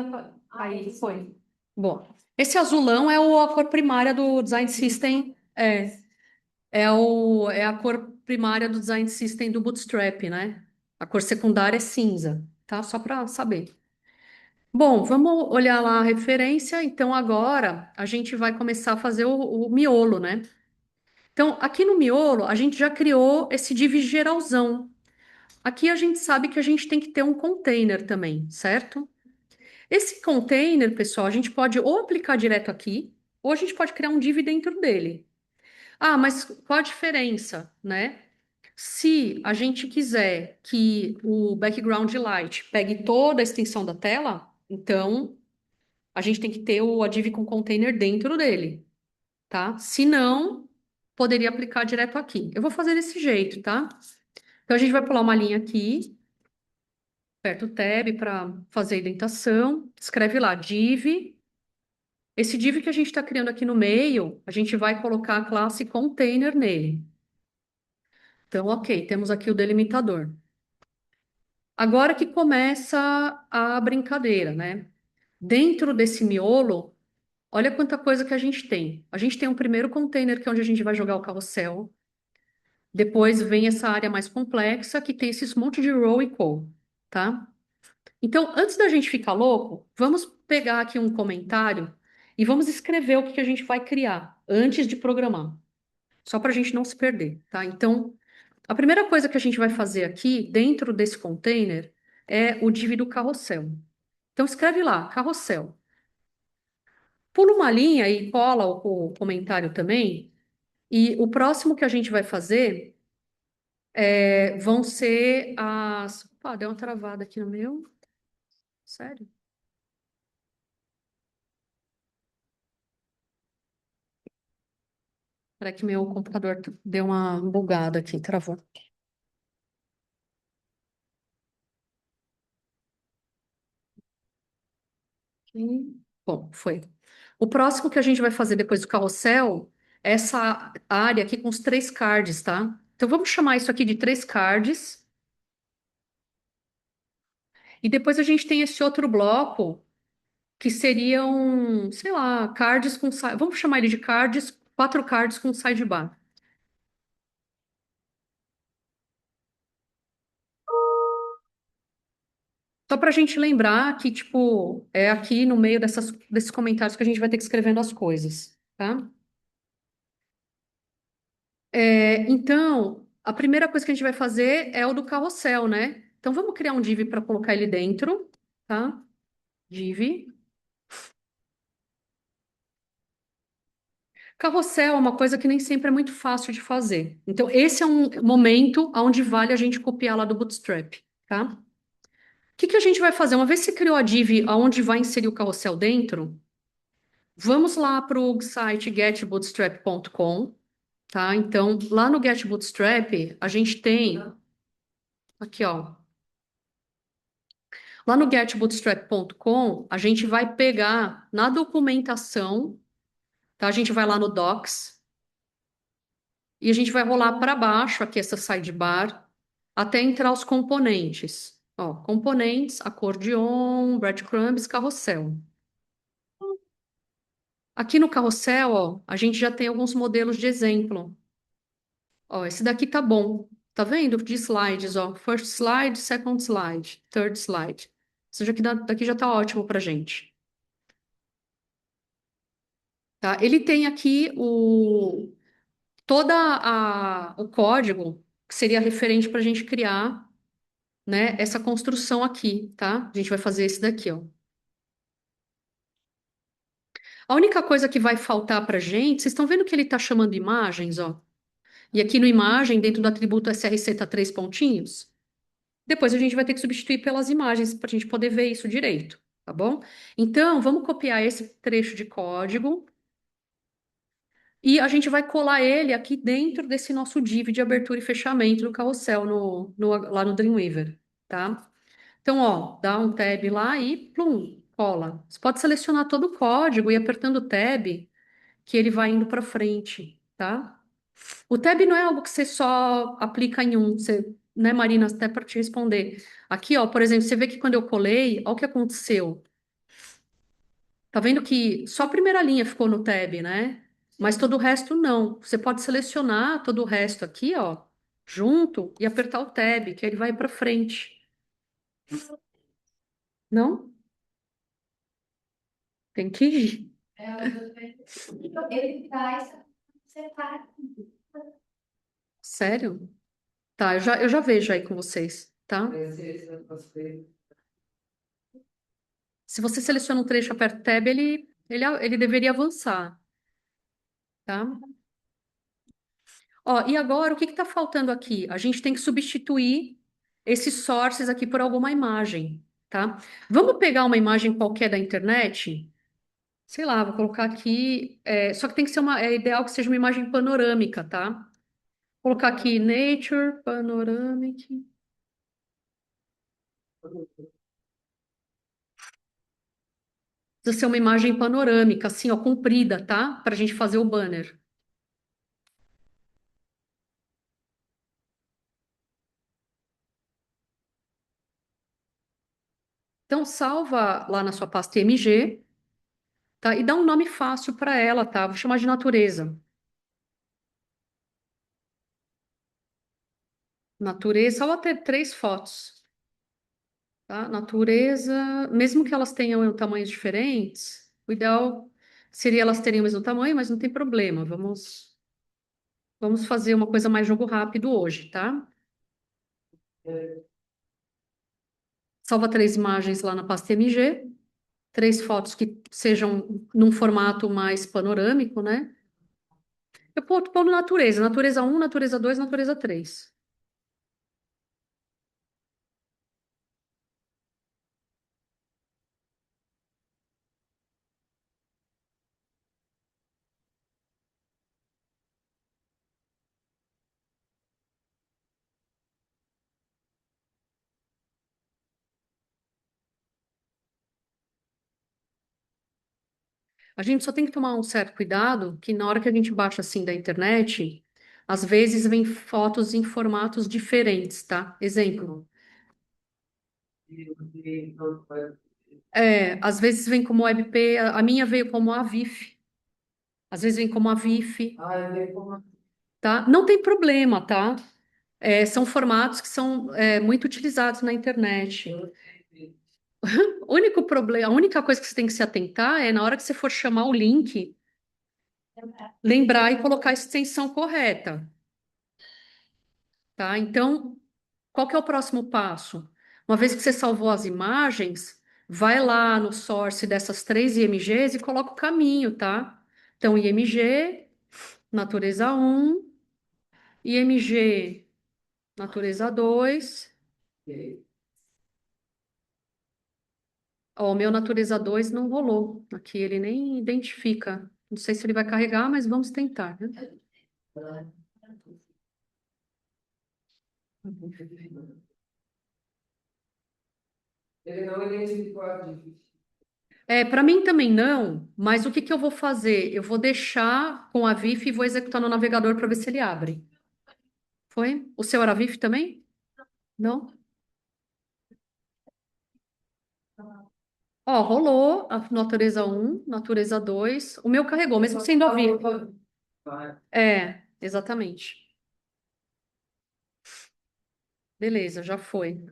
aí foi. Bom, esse azulão é a cor primária do Design System. É a cor primária do Design System do Bootstrap, né? A cor secundária é cinza, tá? Só para saber. Bom, vamos olhar lá a referência. Então, agora a gente vai começar a fazer o miolo, né? Então, aqui no miolo, a gente já criou esse div geralzão. Aqui a gente sabe que a gente tem que ter um container também, certo? Esse container, pessoal, a gente pode ou aplicar direto aqui, ou a gente pode criar um div dentro dele. Ah, mas qual a diferença, né? Se a gente quiser que o background light pegue toda a extensão da tela, então a gente tem que ter a div com container dentro dele, tá? Se não, poderia aplicar direto aqui. Eu vou fazer desse jeito, tá? Então a gente vai pular uma linha aqui, aperta o tab para fazer a indentação, escreve lá div. Esse div que a gente está criando aqui no meio, a gente vai colocar a classe container nele. Então, ok, temos aqui o delimitador. Agora que começa a brincadeira, né? Dentro desse miolo, olha quanta coisa que a gente tem. A gente tem um primeiro container, que é onde a gente vai jogar o carrossel. Depois vem essa área mais complexa, que tem esses monte de row e call, tá? Então, antes da gente ficar louco, vamos pegar aqui um comentário e vamos escrever o que a gente vai criar antes de programar, só para a gente não se perder, tá? Então, a primeira coisa que a gente vai fazer aqui, dentro desse container, é o div do carrossel. Então, escreve lá, carrossel. Pula uma linha e cola o comentário também. E o próximo que a gente vai fazer vão ser as. Opa, deu uma travada aqui no meu. Sério? Espera que meu computador deu uma bugada aqui, travou. Bom, foi. O próximo que a gente vai fazer depois do carrossel é essa área aqui com os três cards, tá? Então vamos chamar isso aqui de três cards. E depois a gente tem esse outro bloco que seriam, sei lá, cards com. Vamos chamar ele de cards, quatro cards com sidebar. Só para a gente lembrar que, tipo, é aqui no meio desses comentários que a gente vai ter que escrevendo as coisas, tá? Então, a primeira coisa que a gente vai fazer é o do carrossel, né? Então, vamos criar um div para colocar ele dentro, tá? Div. Carrossel é uma coisa que nem sempre é muito fácil de fazer. Então, esse é um momento onde vale a gente copiar lá do Bootstrap, tá? O que que a gente vai fazer? Uma vez que você criou a div aonde vai inserir o carrossel dentro, vamos lá para o site getbootstrap.com, tá? Então, lá no Get Bootstrap, a gente tem aqui, ó. Lá no getbootstrap.com, a gente vai pegar na documentação, tá? A gente vai lá no Docs e a gente vai rolar para baixo aqui essa sidebar até entrar os componentes. Ó, componentes, acordeon, breadcrumbs, carrossel. Aqui no carrossel, ó, a gente já tem alguns modelos de exemplo. Ó, esse daqui tá bom. Tá vendo? De slides, ó. First slide, second slide, third slide. Isso daqui já tá ótimo pra gente. Tá? Ele tem aqui o código que seria referente para a gente criar, né, essa construção aqui, tá? A gente vai fazer esse daqui, ó. A única coisa que vai faltar para a gente, vocês estão vendo que ele está chamando imagens, ó? E aqui no imagem, dentro do atributo src tá três pontinhos. Depois a gente vai ter que substituir pelas imagens para a gente poder ver isso direito, tá bom? Então, vamos copiar esse trecho de código e a gente vai colar ele aqui dentro desse nosso div de abertura e fechamento do carrossel lá no Dreamweaver, tá? Então, ó, dá um tab lá e plum, cola. Você pode selecionar todo o código e apertando o tab que ele vai indo para frente, tá? O tab não é algo que você só aplica em um, você, né, Marina, até para te responder. Aqui, ó, por exemplo, você vê que quando eu colei, olha o que aconteceu. Tá vendo que só a primeira linha ficou no tab, né? Mas todo o resto não. Você pode selecionar todo o resto aqui, ó, junto e apertar o tab, que ele vai para frente. Não? Tem que ir. Ele traz, separa. Sério? Tá, eu já vejo aí com vocês, tá? Esse negócio dele. Se você seleciona um trecho, aperta o tab, ele deveria avançar, tá? Ó, e agora, o que está faltando aqui? A gente tem que substituir esses sources aqui por alguma imagem, tá? Vamos pegar uma imagem qualquer da internet? Sei lá, vou colocar aqui. Só que tem que ser é ideal que seja uma imagem panorâmica, tá? Vou colocar aqui Nature Panoramic. Precisa ser uma imagem panorâmica, assim, ó, comprida, tá? Para a gente fazer o banner. Então, salva lá na sua pasta IMG, tá? E dá um nome fácil para ela, tá? Vou chamar de natureza. Natureza, só vou ter 3 fotos, tá? Natureza, mesmo que elas tenham tamanhos diferentes, o ideal seria elas terem o mesmo tamanho, mas não tem problema. Vamos fazer uma coisa mais jogo rápido hoje, tá? Salva 3 imagens lá na pasta MG, 3 fotos que sejam num formato mais panorâmico, né? Eu pôr natureza, natureza 1, natureza 2, natureza 3. A gente só tem que tomar um certo cuidado, que na hora que a gente baixa assim da internet, às vezes vem fotos em formatos diferentes, tá? Exemplo, às vezes vem como WebP, a minha veio como AVIF, às vezes vem como AVIF, Ah, eu vejo como. tá? Não tem problema, tá? São formatos que são muito utilizados na internet. O único problema, a única coisa que você tem que se atentar é na hora que você for chamar o link, lembrar e colocar a extensão correta, tá? Então, qual que é o próximo passo? Uma vez que você salvou as imagens, vai lá no source dessas 3 IMGs e coloca o caminho, tá? Então, IMG, natureza 1, IMG, natureza 2. Ó, o meu natureza 2 não rolou. Aqui ele nem identifica. Não sei se ele vai carregar, mas vamos tentar, né? Ele não identificou a dívida. Para mim também não, mas o que que eu vou fazer? Eu vou deixar com a VIF e vou executar no navegador para ver se ele abre. Foi? O seu era VIF também? Não? Ó, rolou a natureza 1, natureza 2. O meu carregou, mesmo sendo a VIF. Vai. Exatamente. Beleza, já foi.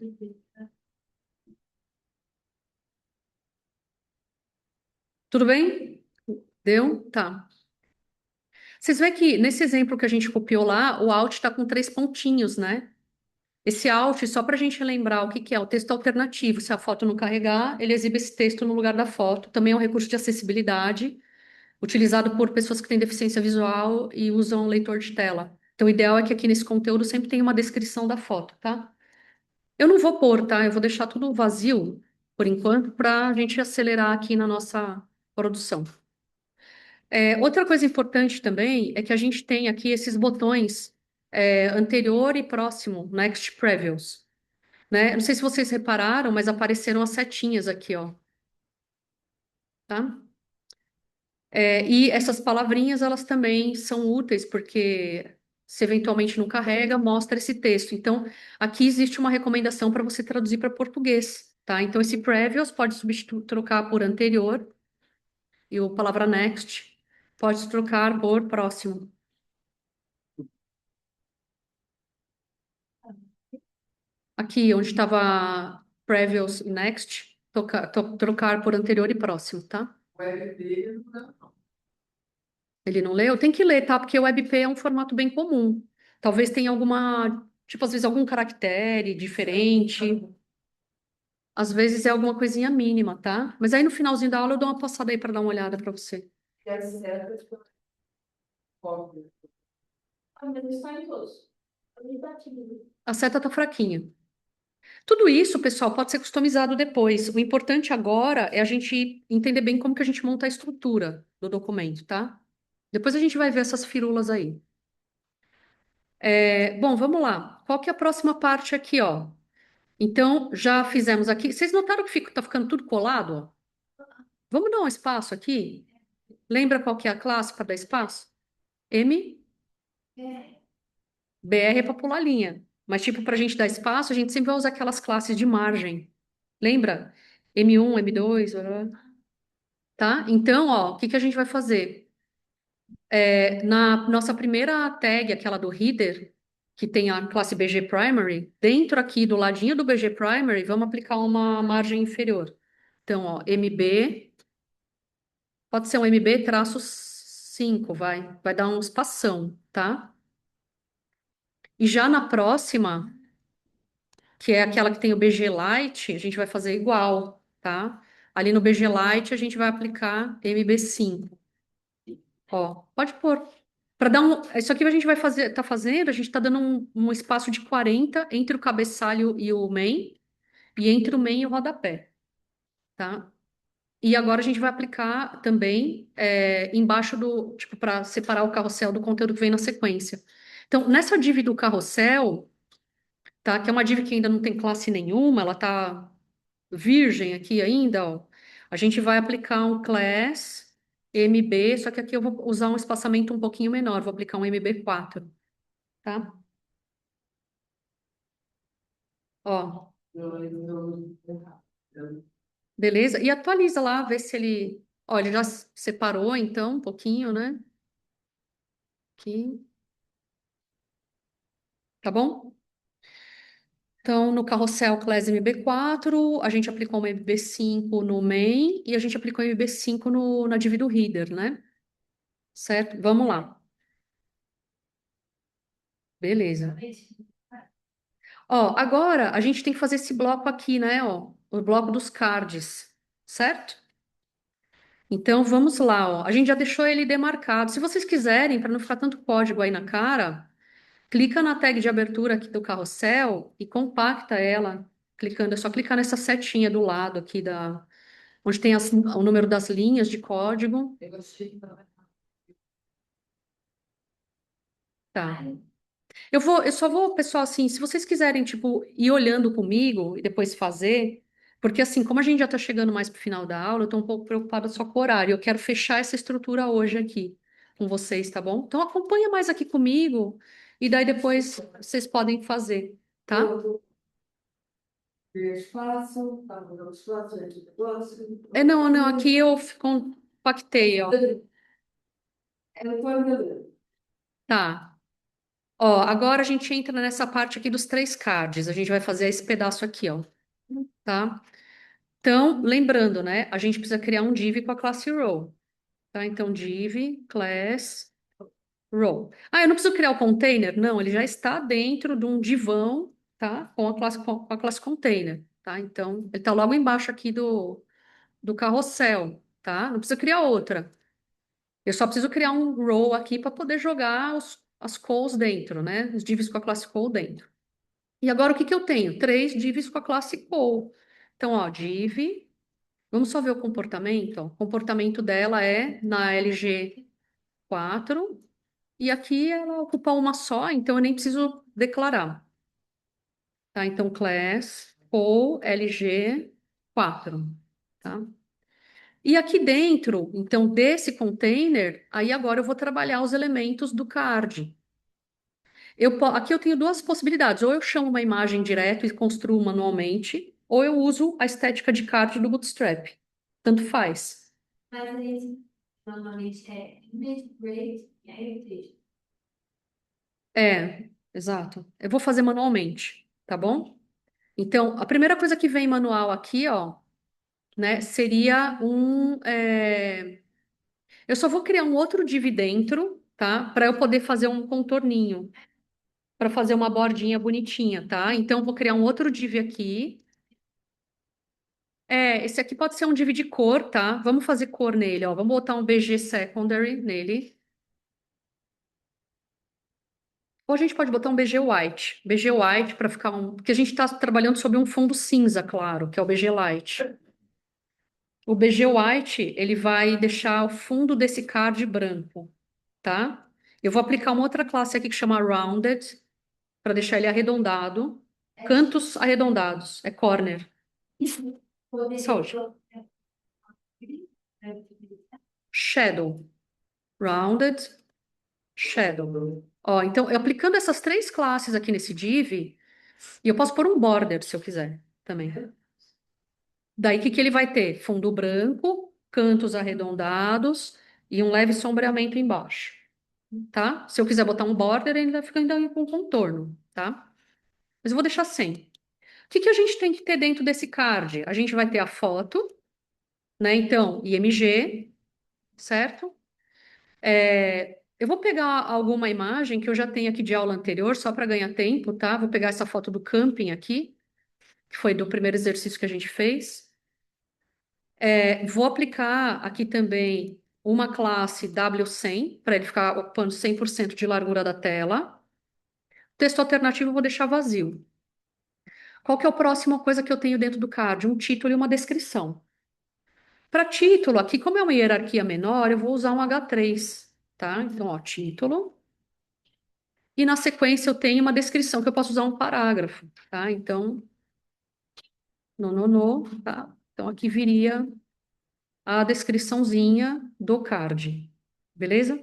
Tudo bem? Deu? Tá. Vocês veem que nesse exemplo que a gente copiou lá, o alt está com 3 pontinhos, né? Esse alt, só para a gente lembrar o que que é o texto alternativo. Se a foto não carregar, ele exibe esse texto no lugar da foto. Também é um recurso de acessibilidade, utilizado por pessoas que têm deficiência visual e usam leitor de tela. Então, o ideal é que aqui nesse conteúdo sempre tenha uma descrição da foto, tá? Eu não vou pôr, tá? Eu vou deixar tudo vazio, por enquanto, para a gente acelerar aqui na nossa produção. Outra coisa importante também é que a gente tem aqui esses botões anterior e próximo, Next Previews, né? Não sei se vocês repararam, mas apareceram as setinhas aqui, ó, tá? E essas palavrinhas, elas também são úteis, porque se eventualmente não carrega, mostra esse texto. Então, aqui existe uma recomendação para você traduzir para português, tá? Então, esse previous pode substituir, trocar por anterior, e o palavra next pode trocar por próximo. Aqui, onde estava previous e next, trocar por anterior e próximo, tá? O RD, Ele não leu? Tem que ler, tá? Porque o WebP é um formato bem comum. Talvez tenha alguma, tipo, às vezes algum caractere diferente. Às vezes é alguma coisinha mínima, tá? Mas aí no finalzinho da aula eu dou uma passada aí para dar uma olhada para você. que é certo, cópia. Ah, mas isso está em todos. Ele tá aqui. A seta tá fraquinha. Tudo isso, pessoal, pode ser customizado depois. O importante agora é a gente entender bem como que a gente monta a estrutura do documento, tá? Depois a gente vai ver essas firulas aí. Bom, vamos lá. Qual que é a próxima parte aqui, ó? Então, já fizemos aqui. Vocês notaram que tá ficando tudo colado, ó? Vamos dar um espaço aqui? Lembra qual que é a classe para dar espaço? M, É. BR é para pular linha. Mas, tipo, para a gente dar espaço, a gente sempre vai usar aquelas classes de margem. Lembra? M1, M2, blá, blá. Tá? Então, ó, o que que a gente vai fazer? Na nossa primeira tag, aquela do header, que tem a classe BG Primary, dentro aqui do ladinho do BG Primary, vamos aplicar uma margem inferior. Então, ó, MB, pode ser um MB traço 5, vai dar um espação, tá? E já na próxima, que é aquela que tem o BG Lite, a gente vai fazer igual, tá? Ali no BG Lite, a gente vai aplicar MB5. Ó, pode pôr. Para dar um. Isso aqui a gente vai fazer, tá fazendo, a gente está dando um espaço de 40 entre o cabeçalho e o main, e entre o main e o rodapé, tá? E agora a gente vai aplicar também embaixo do, tipo, para separar o carrossel do conteúdo que vem na sequência. Então, nessa div do carrossel, tá? Que é uma div que ainda não tem classe nenhuma, ela tá virgem aqui ainda, ó. A gente vai aplicar um class MB, só que aqui eu vou usar um espaçamento um pouquinho menor, vou aplicar um MB4, tá? Ó, beleza? E atualiza lá, vê se ele. Ó, ele já separou então um pouquinho, né? Aqui, tá bom? Então, no carrossel Class MB4, a gente aplicou um MB5 no main e a gente aplicou um MB5 na div do header, né? Certo? Vamos lá. Beleza. Ó, agora a gente tem que fazer esse bloco aqui, né? Ó, o bloco dos cards, certo? Então vamos lá, ó. A gente já deixou ele demarcado. Se vocês quiserem, para não ficar tanto código aí na cara, clica na tag de abertura aqui do carrossel e compacta ela, clicando. É só clicar nessa setinha do lado aqui onde tem o número das linhas de código. Tá. Eu só vou, pessoal, assim, se vocês quiserem, tipo, ir olhando comigo e depois fazer, porque assim, como a gente já tá chegando mais pro final da aula, eu tô um pouco preocupada só com o horário. Eu quero fechar essa estrutura hoje aqui com vocês, tá bom? Então acompanha mais aqui comigo e daí depois vocês podem fazer, tá? Espaço, tá no espaço, aqui, próximo. Não, não, aqui eu compactei, ó. Eu tô olhando. Tá. Ó, agora a gente entra nessa parte aqui dos três cards. A gente vai fazer esse pedaço aqui, ó. Tá? Então, lembrando, né? A gente precisa criar um div com a classe row, tá? Então, div class row. Ah, eu não preciso criar o container? Não, ele já está dentro de um divão, tá? Com a classe container, tá? Então, ele está logo embaixo aqui do carrossel, tá? Não precisa criar outra. Eu só preciso criar um row aqui para poder jogar as calls dentro, né? Os divs com a classe call dentro. E agora o que que eu tenho? Três divs com a classe call. Então, ó, div. Vamos só ver o comportamento. Ó. O comportamento dela é na LG4 e aqui ela ocupa uma só, então eu nem preciso declarar. Tá? Então, class ou LG4. Tá? E aqui dentro, então, desse container, aí agora eu vou trabalhar os elementos do card. Aqui eu tenho duas possibilidades. Ou eu chamo uma imagem direto e construo manualmente, ou eu uso a estética de card do Bootstrap. Tanto faz. Mas aí, normalmente, é image break e aí o texto. Exato. Eu vou fazer manualmente, tá bom? Então, a primeira coisa que vem manual aqui, ó, né, seria eu só vou criar um outro div dentro, tá? Para eu poder fazer um contorninho, para fazer uma bordinha bonitinha, tá? Então, eu vou criar um outro div aqui. Esse aqui pode ser um div de cor, tá? Vamos fazer cor nele, ó. Vamos botar um BG secondary nele. Ou a gente pode botar um BG white. BG white para ficar um. Porque a gente está trabalhando sobre um fundo cinza, claro, que é o BG light. O BG white, ele vai deixar o fundo desse card branco, tá? Eu vou aplicar uma outra classe aqui que chama rounded, para deixar ele arredondado. Cantos arredondados, é corner. Saúde. Shadow. Rounded, shadow. Ó, então, eu aplicando essas três classes aqui nesse div, e eu posso pôr um border se eu quiser também. Daí, o que que ele vai ter? Fundo branco, cantos arredondados e um leve sombreamento embaixo, tá? Se eu quiser botar um border, ele ainda fica ainda com contorno, tá? Mas eu vou deixar sem. O que que a gente tem que ter dentro desse card? A gente vai ter a foto, né? Então, IMG, certo? Eu vou pegar alguma imagem que eu já tenho aqui de aula anterior, só para ganhar tempo, tá? Vou pegar essa foto do camping aqui, que foi do primeiro exercício que a gente fez. Vou aplicar aqui também uma classe W100, para ele ficar ocupando 100% de largura da tela. Texto alternativo eu vou deixar vazio. Qual que é a próxima coisa que eu tenho dentro do card? Um título e uma descrição. Para título, aqui, como é uma hierarquia menor, eu vou usar um H3, tá? Então, ó, título. E na sequência eu tenho uma descrição que eu posso usar um parágrafo, tá? Então, tá? Então, aqui viria a descriçãozinha do card, beleza?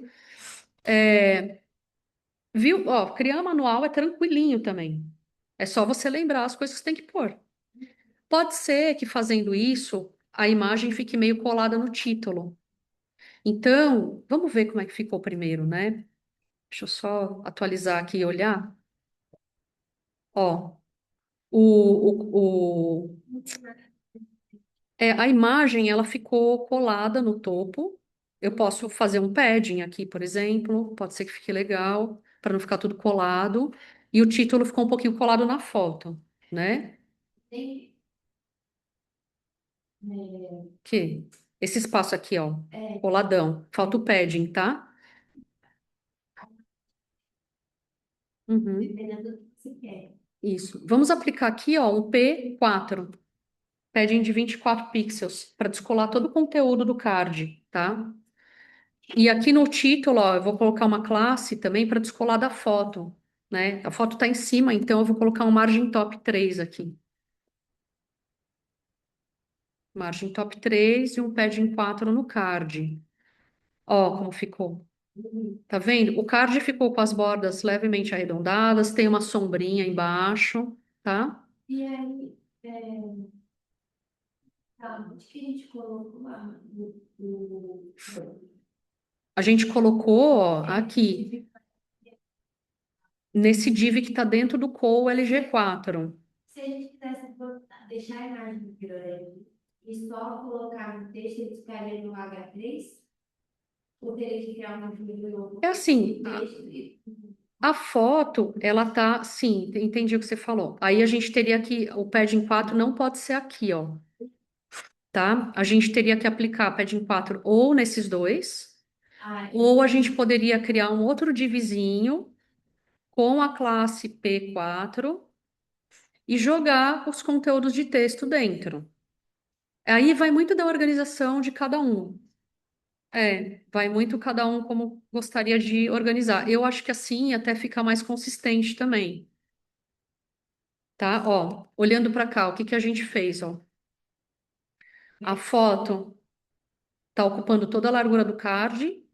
Viu? Ó, criar manual é tranquilinho também. É só você lembrar as coisas que você tem que pôr. Pode ser que fazendo isso, a imagem fique meio colada no título. Então, vamos ver como é que ficou primeiro, né? Deixa eu só atualizar aqui e olhar. Ó, o, a imagem ela ficou colada no topo. Eu posso fazer um padding aqui, por exemplo. Pode ser que fique legal, para não ficar tudo colado. E o título ficou um pouquinho colado na foto, né? Tem, Que esse espaço aqui, ó, coladão. Falta o padding, tá? Uhum, dependendo do que você quer. isso. Vamos aplicar aqui, ó, um P4, padding de 24 pixels, para descolar todo o conteúdo do card, tá? E aqui no título, ó, eu vou colocar uma classe também para descolar da foto, né? A foto está em cima, então eu vou colocar um margem top 3 aqui. Margem top 3 e um padding 4 no card. Ó, como ficou. Tá vendo? O card ficou com as bordas levemente arredondadas, tem uma sombrinha embaixo, tá? E aí, tá, onde que a gente colocou lá A gente colocou, ó, aqui, nesse div que está dentro do COL LG4. Se a gente quisesse deixar a imagem grande e só colocar no texto, eles ficaria no H3? Ou teria que criar uma folha novo? É assim, Texto a foto, ela tá, sim, entendi o que você falou. Aí a gente teria que, o padding 4 não pode ser aqui, ó, tá? A gente teria que aplicar padding 4 ou nesses dois, ou a gente poderia criar um outro divzinho com a classe P4 e jogar os conteúdos de texto dentro. Aí vai muito da organização de cada um. Vai muito cada um como gostaria de organizar. Eu acho que assim até fica mais consistente também, tá? Ó, olhando para cá, o que que a gente fez, ó? A foto, está ocupando toda a largura do card,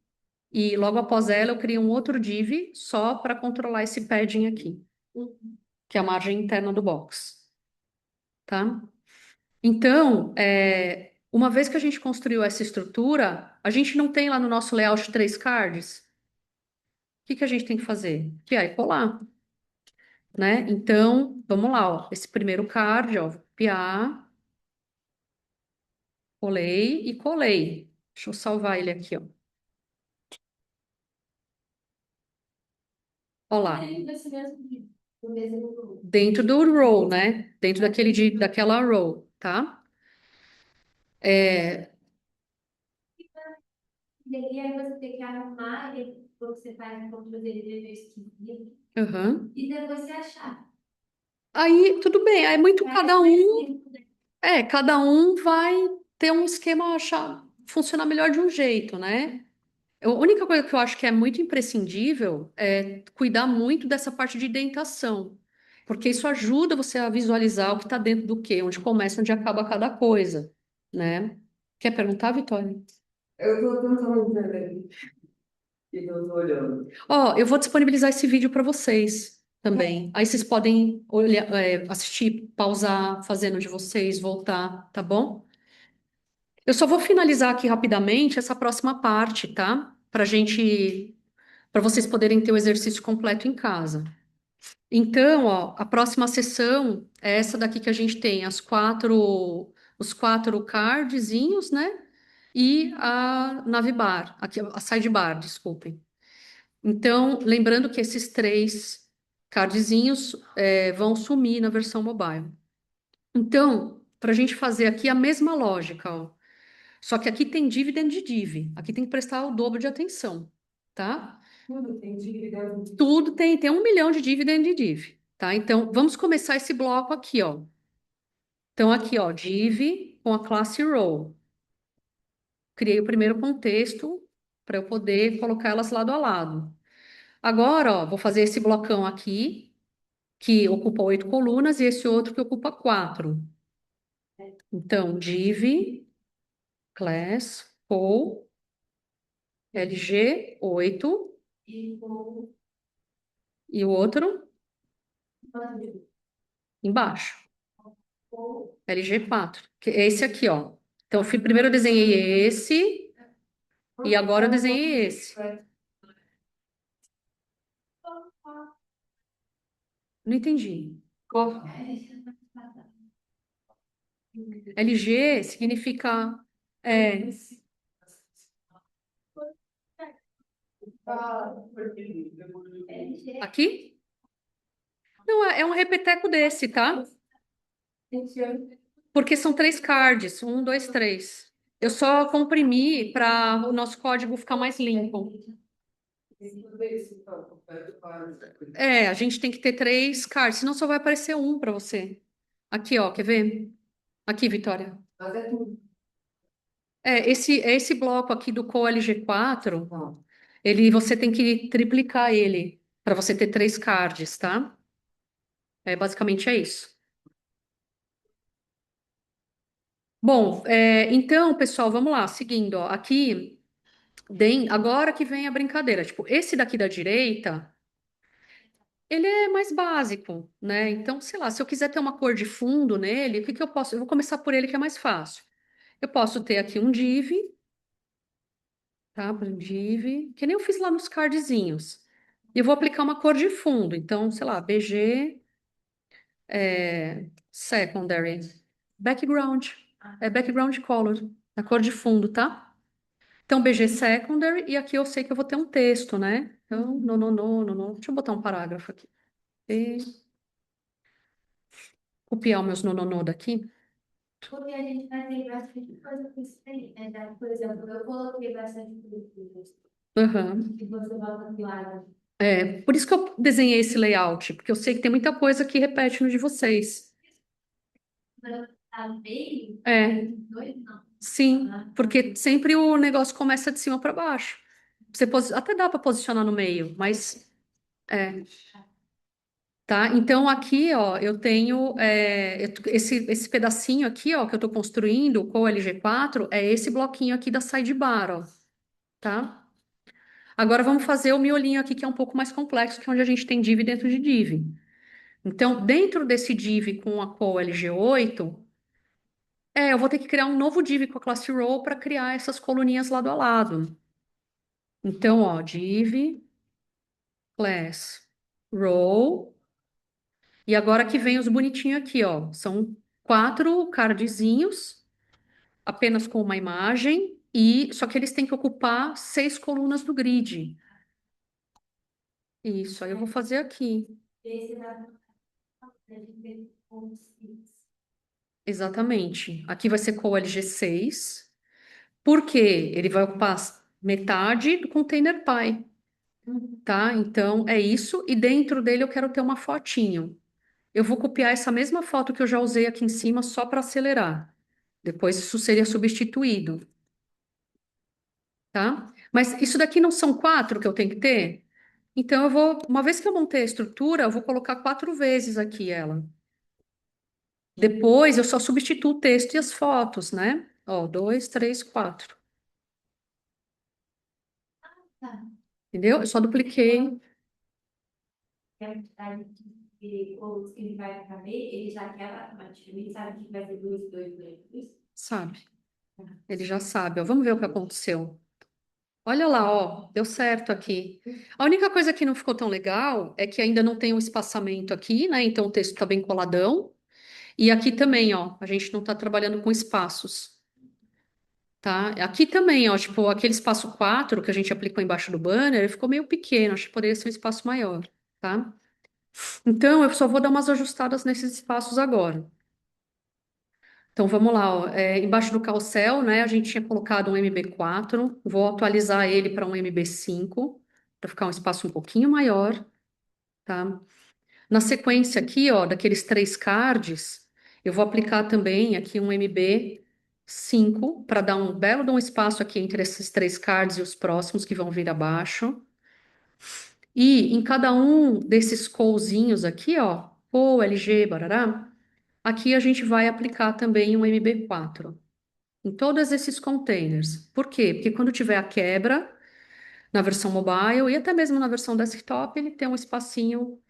e logo após ela eu crio um outro div só para controlar esse padding aqui, que é a margem interna do box, tá? Então, uma vez que a gente construiu essa estrutura, a gente não tem lá no nosso layout 3 cards. O que que a gente tem que fazer? Copiar e colar, né? Então, vamos lá, ó. Esse primeiro card, ó, vou copiar, colei e colei. Deixa eu salvar ele aqui, ó. Ó lá, Nesse mesmo dia, no mesmo grupo. dentro do row, né? Dentro daquela row, tá? É, E aí você tem que arrumar, ele, você faz um controle dele meio esquisito, aham. e depois você achar. Aí, tudo bem, aí muito cada Mais um, tempo, né? cada um vai ter um esquema achar funcionar melhor de um jeito, né? A única coisa que eu acho que é muito imprescindível é cuidar muito dessa parte de indentação, porque isso ajuda você a visualizar o que está dentro do quê, onde começa, onde acaba cada coisa, né? Quer perguntar, Vitória? Eu tô tentando entender. E eu tô olhando. Ó, eu vou disponibilizar esse vídeo para vocês também. Aí vocês podem olhar, assistir, pausar, fazendo de vocês, voltar, tá bom? Eu só vou finalizar aqui rapidamente essa próxima parte, tá? Para vocês poderem ter o exercício completo em casa. Então, ó, a próxima sessão é essa daqui que a gente tem os quatro cardzinhos, né? E a navbar, aqui, a sidebar, desculpem. Então, lembrando que esses 3 cardzinhos vão sumir na versão mobile. Então, para a gente fazer aqui a mesma lógica, ó. Só que aqui tem dividend de div. Aqui tem que prestar o dobro de atenção, tá? Tudo tem dividendo. Tudo tem 1 milhão de dividend de div, tá? Então, vamos começar esse bloco aqui, ó. Então, aqui, ó, div com a classe row. Criei o primeiro contexto para eu poder colocar elas lado a lado. Agora, ó, vou fazer esse blocão aqui, que ocupa 8 colunas, e esse outro que ocupa 4. Então, div, class, row, lg8, E com e o outro embaixo, lg4, que é esse aqui, ó. Então, primeiro eu desenhei esse, e agora eu desenhei esse. Não entendi. LG significa. É, aqui? Não, é um repeteco desse, tá? Porque são 3 cards, 1, 2, 3. Eu só comprimi para o nosso código ficar mais limpo. A gente tem que ter 3 cards, senão só vai aparecer um para você. Aqui, ó, quer ver? Aqui, Vitória. Mas é tudo. Esse bloco aqui do CoLG4, você tem que triplicar ele para você ter 3 cards, tá? Basicamente é isso. Bom, então, pessoal, vamos lá, seguindo, ó, aqui, agora que vem a brincadeira, tipo, esse daqui da direita, ele é mais básico, né? Então, sei lá, se eu quiser ter uma cor de fundo nele, o que que eu posso? Eu vou começar por ele que é mais fácil. Eu posso ter aqui um div, tá? Um div, que nem eu fiz lá nos cardzinhos. E eu vou aplicar uma cor de fundo, então, sei lá, BG secondary, background, background color, a cor de fundo, tá? Então, BG secondary, e aqui eu sei que eu vou ter um texto, né? Então, no. Deixa eu botar um parágrafo aqui. E copiar os meus no daqui. porque a gente vai ter bastante coisa com isso aí, né? Por exemplo, eu coloquei bastante coisa Aham. que você bota do lado. Por isso que eu desenhei esse layout, porque eu sei que tem muita coisa que repete no de vocês. Tá no meio? É, Dois, não. sim, porque sempre o negócio começa de cima para baixo. Até dá para posicionar no meio, mas é. tá? Então aqui, ó, eu tenho esse pedacinho aqui, ó, que eu estou construindo com o LG4, é esse bloquinho aqui da sidebar, ó, tá? Agora vamos fazer o miolinho aqui, que é um pouco mais complexo, que é onde a gente tem div dentro de div. Então, dentro desse div com a call LG8, eu vou ter que criar um novo div com a classe row para criar essas coluninhas lado a lado. Então, ó, div class row. E agora que vem os bonitinhos aqui, ó. São 4 cardzinhos, apenas com uma imagem, e só que eles têm que ocupar 6 colunas do grid. Isso, aí eu vou fazer aqui. Exatamente. Aqui vai ser com o LG6, porque ele vai ocupar metade do container pi, tá? Então é isso, e dentro dele eu quero ter uma fotinho. Eu vou copiar essa mesma foto que eu já usei aqui em cima só para acelerar. Depois isso seria substituído, tá? Mas isso daqui não são 4 que eu tenho que ter? Então eu vou, uma vez que eu montei a estrutura, eu vou colocar 4 vezes aqui ela. Depois eu só substituo o texto e as fotos, né? Ó, 2, 3, 4. Entendeu? Eu só dupliquei. Que a quantidade de colos que ele vai caber, ele já quer automaticamente, sabe que vai ser 2, 2, 2, 2. Sabe? Ele já sabe, ó. Vamos ver o que aconteceu. Olha lá, ó, deu certo aqui. A única coisa que não ficou tão legal é que ainda não tem um espaçamento aqui, né? Então o texto está bem coladão. E aqui também, ó, a gente não está trabalhando com espaços, tá? Aqui também, ó, tipo, aquele espaço 4 que a gente aplicou embaixo do banner, ele ficou meio pequeno, acho que poderia ser um espaço maior, tá? Então eu só vou dar umas ajustadas nesses espaços agora. Então vamos lá, ó. Embaixo do carrossel, né, a gente tinha colocado um MB4, vou atualizar ele para um MB5, para ficar um espaço um pouquinho maior, tá? Na sequência aqui, ó, daqueles 3 cards, eu vou aplicar também aqui um MB5 para dar um belo de um espaço aqui entre esses 3 cards e os próximos que vão vir abaixo. E em cada um desses colzinhos aqui, ó, ou LG, barará, aqui a gente vai aplicar também um MB4 em todos esses containers. Por quê? Porque quando tiver a quebra na versão mobile e até mesmo na versão desktop, ele tem um espacinho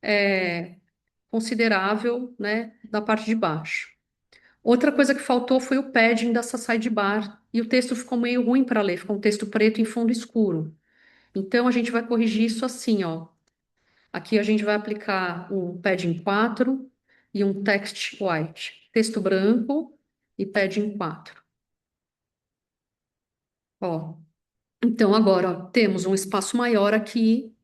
é, considerável, né, da parte de baixo. Outra coisa que faltou foi o padding dessa sidebar e o texto ficou meio ruim para ler, ficou um texto preto em fundo escuro. Então a gente vai corrigir isso assim, ó. Aqui a gente vai aplicar um padding 4 e um text white, texto branco e padding 4. Ó, então agora ó, temos um espaço maior aqui,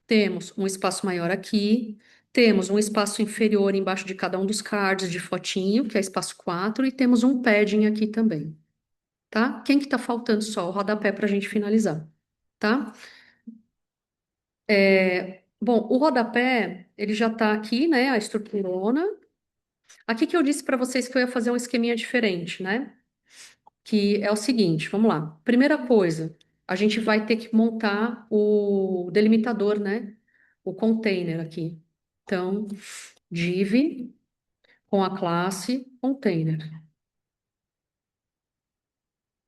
temos um espaço maior aqui, temos um espaço inferior embaixo de cada um dos cards de fotinho, que é espaço 4, e temos um padding aqui também, tá? Quem que tá faltando só? O rodapé para a gente finalizar, tá? Bom, o rodapé, ele já tá aqui, né? A estruturona. Aqui que eu disse para vocês que eu ia fazer um esqueminha diferente, né? Que é o seguinte, vamos lá. Primeira coisa, a gente vai ter que montar o delimitador, né? O container aqui. Então, div com a classe container.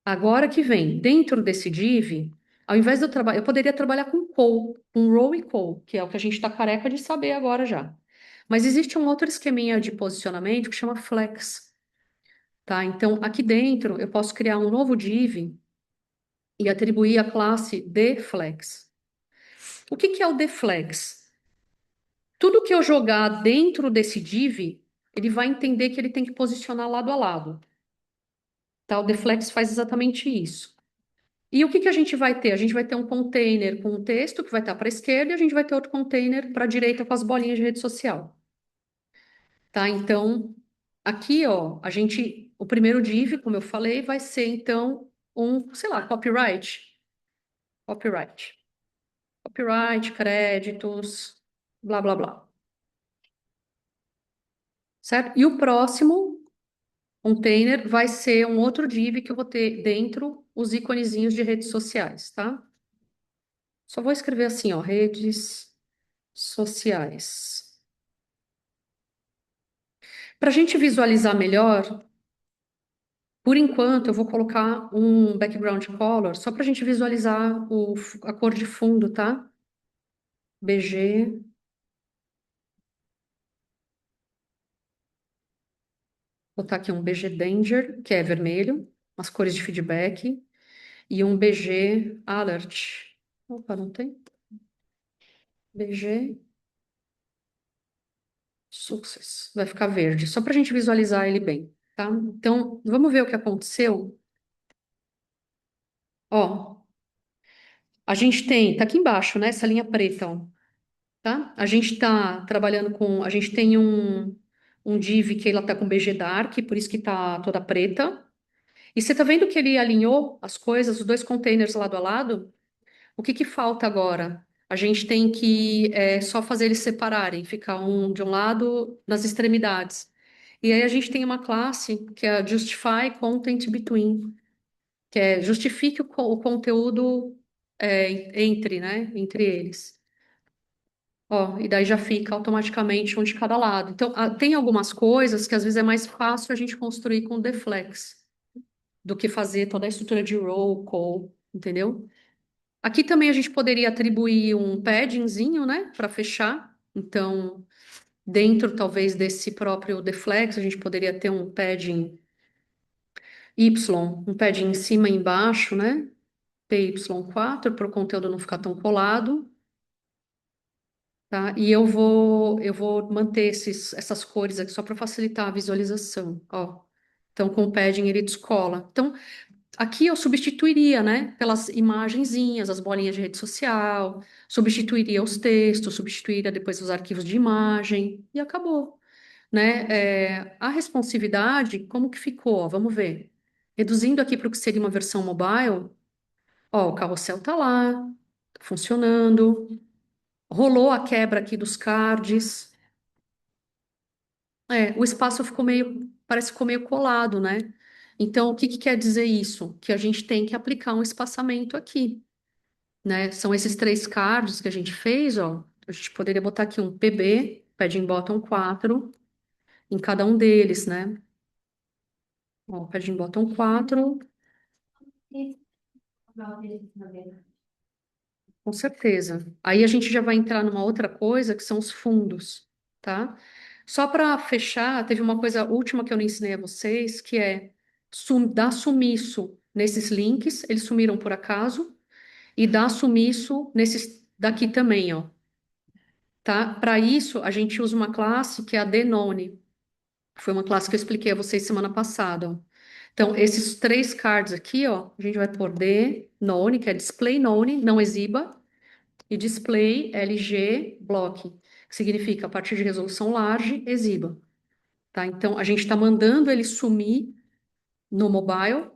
Agora que vem, dentro desse div, ao invés de eu trabalhar, eu poderia trabalhar com call, com row e call, que é o que a gente está careca de saber agora já. Mas existe um outro esqueminha de posicionamento que chama flex, tá? Então, aqui dentro, eu posso criar um novo div e atribuir a classe deflex. O que que é o deflex? Tudo que eu jogar dentro desse div, ele vai entender que ele tem que posicionar lado a lado. Tá? O deflex faz exatamente isso. E o que que a gente vai ter? A gente vai ter um container com um texto que vai estar para a esquerda e a gente vai ter outro container para a direita com as bolinhas de rede social. Tá? Então, aqui, ó, o primeiro div, como eu falei, vai ser então um, sei lá, copyright, créditos, blá, blá, blá. Certo? E o próximo container vai ser um outro div que eu vou ter dentro os íconezinhos de redes sociais, tá? Só vou escrever assim, ó, redes sociais. Para a gente visualizar melhor, por enquanto eu vou colocar um background color só para a gente visualizar a cor de fundo, tá? BG. Vou botar aqui um BG Danger, que é vermelho, as cores de feedback, e um BG Alert. Opa, não tem? BG Success. Vai ficar verde, só para a gente visualizar ele bem, tá? Então, vamos ver o que aconteceu. Ó, a gente tem, tá aqui embaixo, né? Essa linha preta, ó, tá? A gente tá trabalhando com, a gente tem um div que ela tá com BG Dark, por isso que tá toda preta. E você tá vendo que ele alinhou as coisas, os dois containers lado a lado? O que que falta agora? A gente tem que só fazer eles separarem, ficar um de um lado nas extremidades. E aí a gente tem uma classe que é a Justify Content Between, que é justifique o conteúdo entre, né, entre eles. Ó, e daí já fica automaticamente um de cada lado. Então, tem algumas coisas que às vezes é mais fácil a gente construir com o Deflex do que fazer toda a estrutura de row, call, entendeu? Aqui também a gente poderia atribuir um paddingzinho, né, para fechar. Então, dentro talvez desse próprio Deflex, a gente poderia ter um padding Y, um padding em cima e embaixo, né? PY4 para o conteúdo não ficar tão colado, tá? E eu vou manter essas cores aqui só para facilitar a visualização, ó. Então, com o padding ele descola. Então, aqui eu substituiria, né, pelas imagenzinhas, as bolinhas de rede social, substituiria os textos, substituiria depois os arquivos de imagem e acabou, né? A responsividade, como que ficou? Ó, vamos ver. Reduzindo aqui para o que seria uma versão mobile, ó, o carrossel tá lá, tá funcionando, rolou a quebra aqui dos cards, o espaço ficou meio, parece que ficou meio colado, né? Então, o que que quer dizer isso? Que a gente tem que aplicar um espaçamento aqui, né? São esses três cards que a gente fez, ó. A gente poderia botar aqui um PB, Padding Bottom 4, em cada um deles, né? Ó, Padding Bottom 4, com certeza. Aí a gente já vai entrar numa outra coisa que são os fundos, tá? Só para fechar, teve uma coisa última que eu não ensinei a vocês, que é dar sumiço nesses links, eles sumiram por acaso, e dar sumiço nesses daqui também, ó. Tá? Para isso, a gente usa uma classe que é a dnone. Foi uma classe que eu expliquei a vocês semana passada, ó. Então, esses três cards aqui, ó, a gente vai pôr dnone, que é display none, não exiba, e display LG block, que significa a partir de resolução large, exiba. Tá? Então, a gente está mandando ele sumir no mobile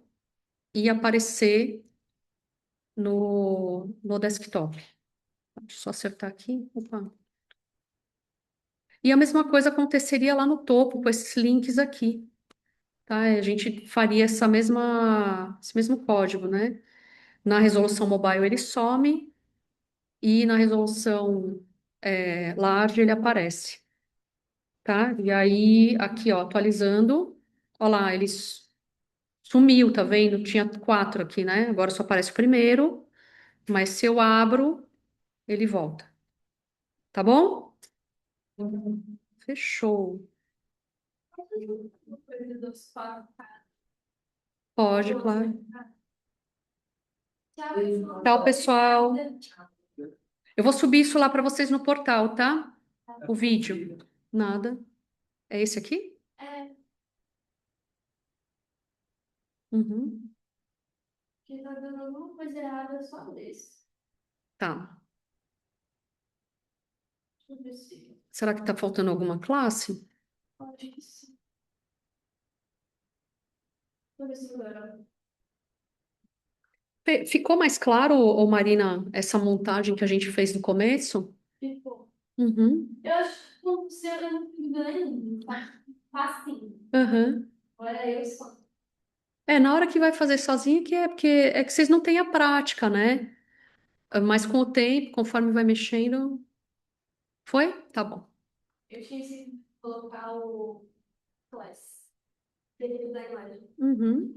e aparecer no desktop. Deixa eu só acertar aqui. Opa. E a mesma coisa aconteceria lá no topo com esses links aqui, tá? A gente faria esse mesmo código, né? Na resolução mobile ele some e na resolução large ele aparece, tá? E aí, aqui, ó, atualizando, ó lá, ele sumiu, tá vendo? Tinha quatro aqui, né? Agora só aparece o primeiro, mas se eu abro, ele volta, tá bom? Fechou. Pode, claro. Tchau, pessoal. Eu vou subir isso lá para vocês no portal, tá? O vídeo. Nada. É esse aqui? Uhum. Que tá dando alguma coisa errada só desse. Tá. Deixa eu ver se Será que tá faltando alguma classe? pode que sim. Deixa eu ver se agora Ficou mais claro, ô Marina, essa montagem que a gente fez no começo? ficou. Uhum. Eu acho que funciona muito bem. Facinho. Aham. Agora eu só. Na hora que vai fazer sozinho, que é porque é que vocês não têm a prática, né? Mas com o tempo, conforme vai mexendo. Foi? Tá bom. Eu tinha que colocar o class dentro da imagem. Uhum.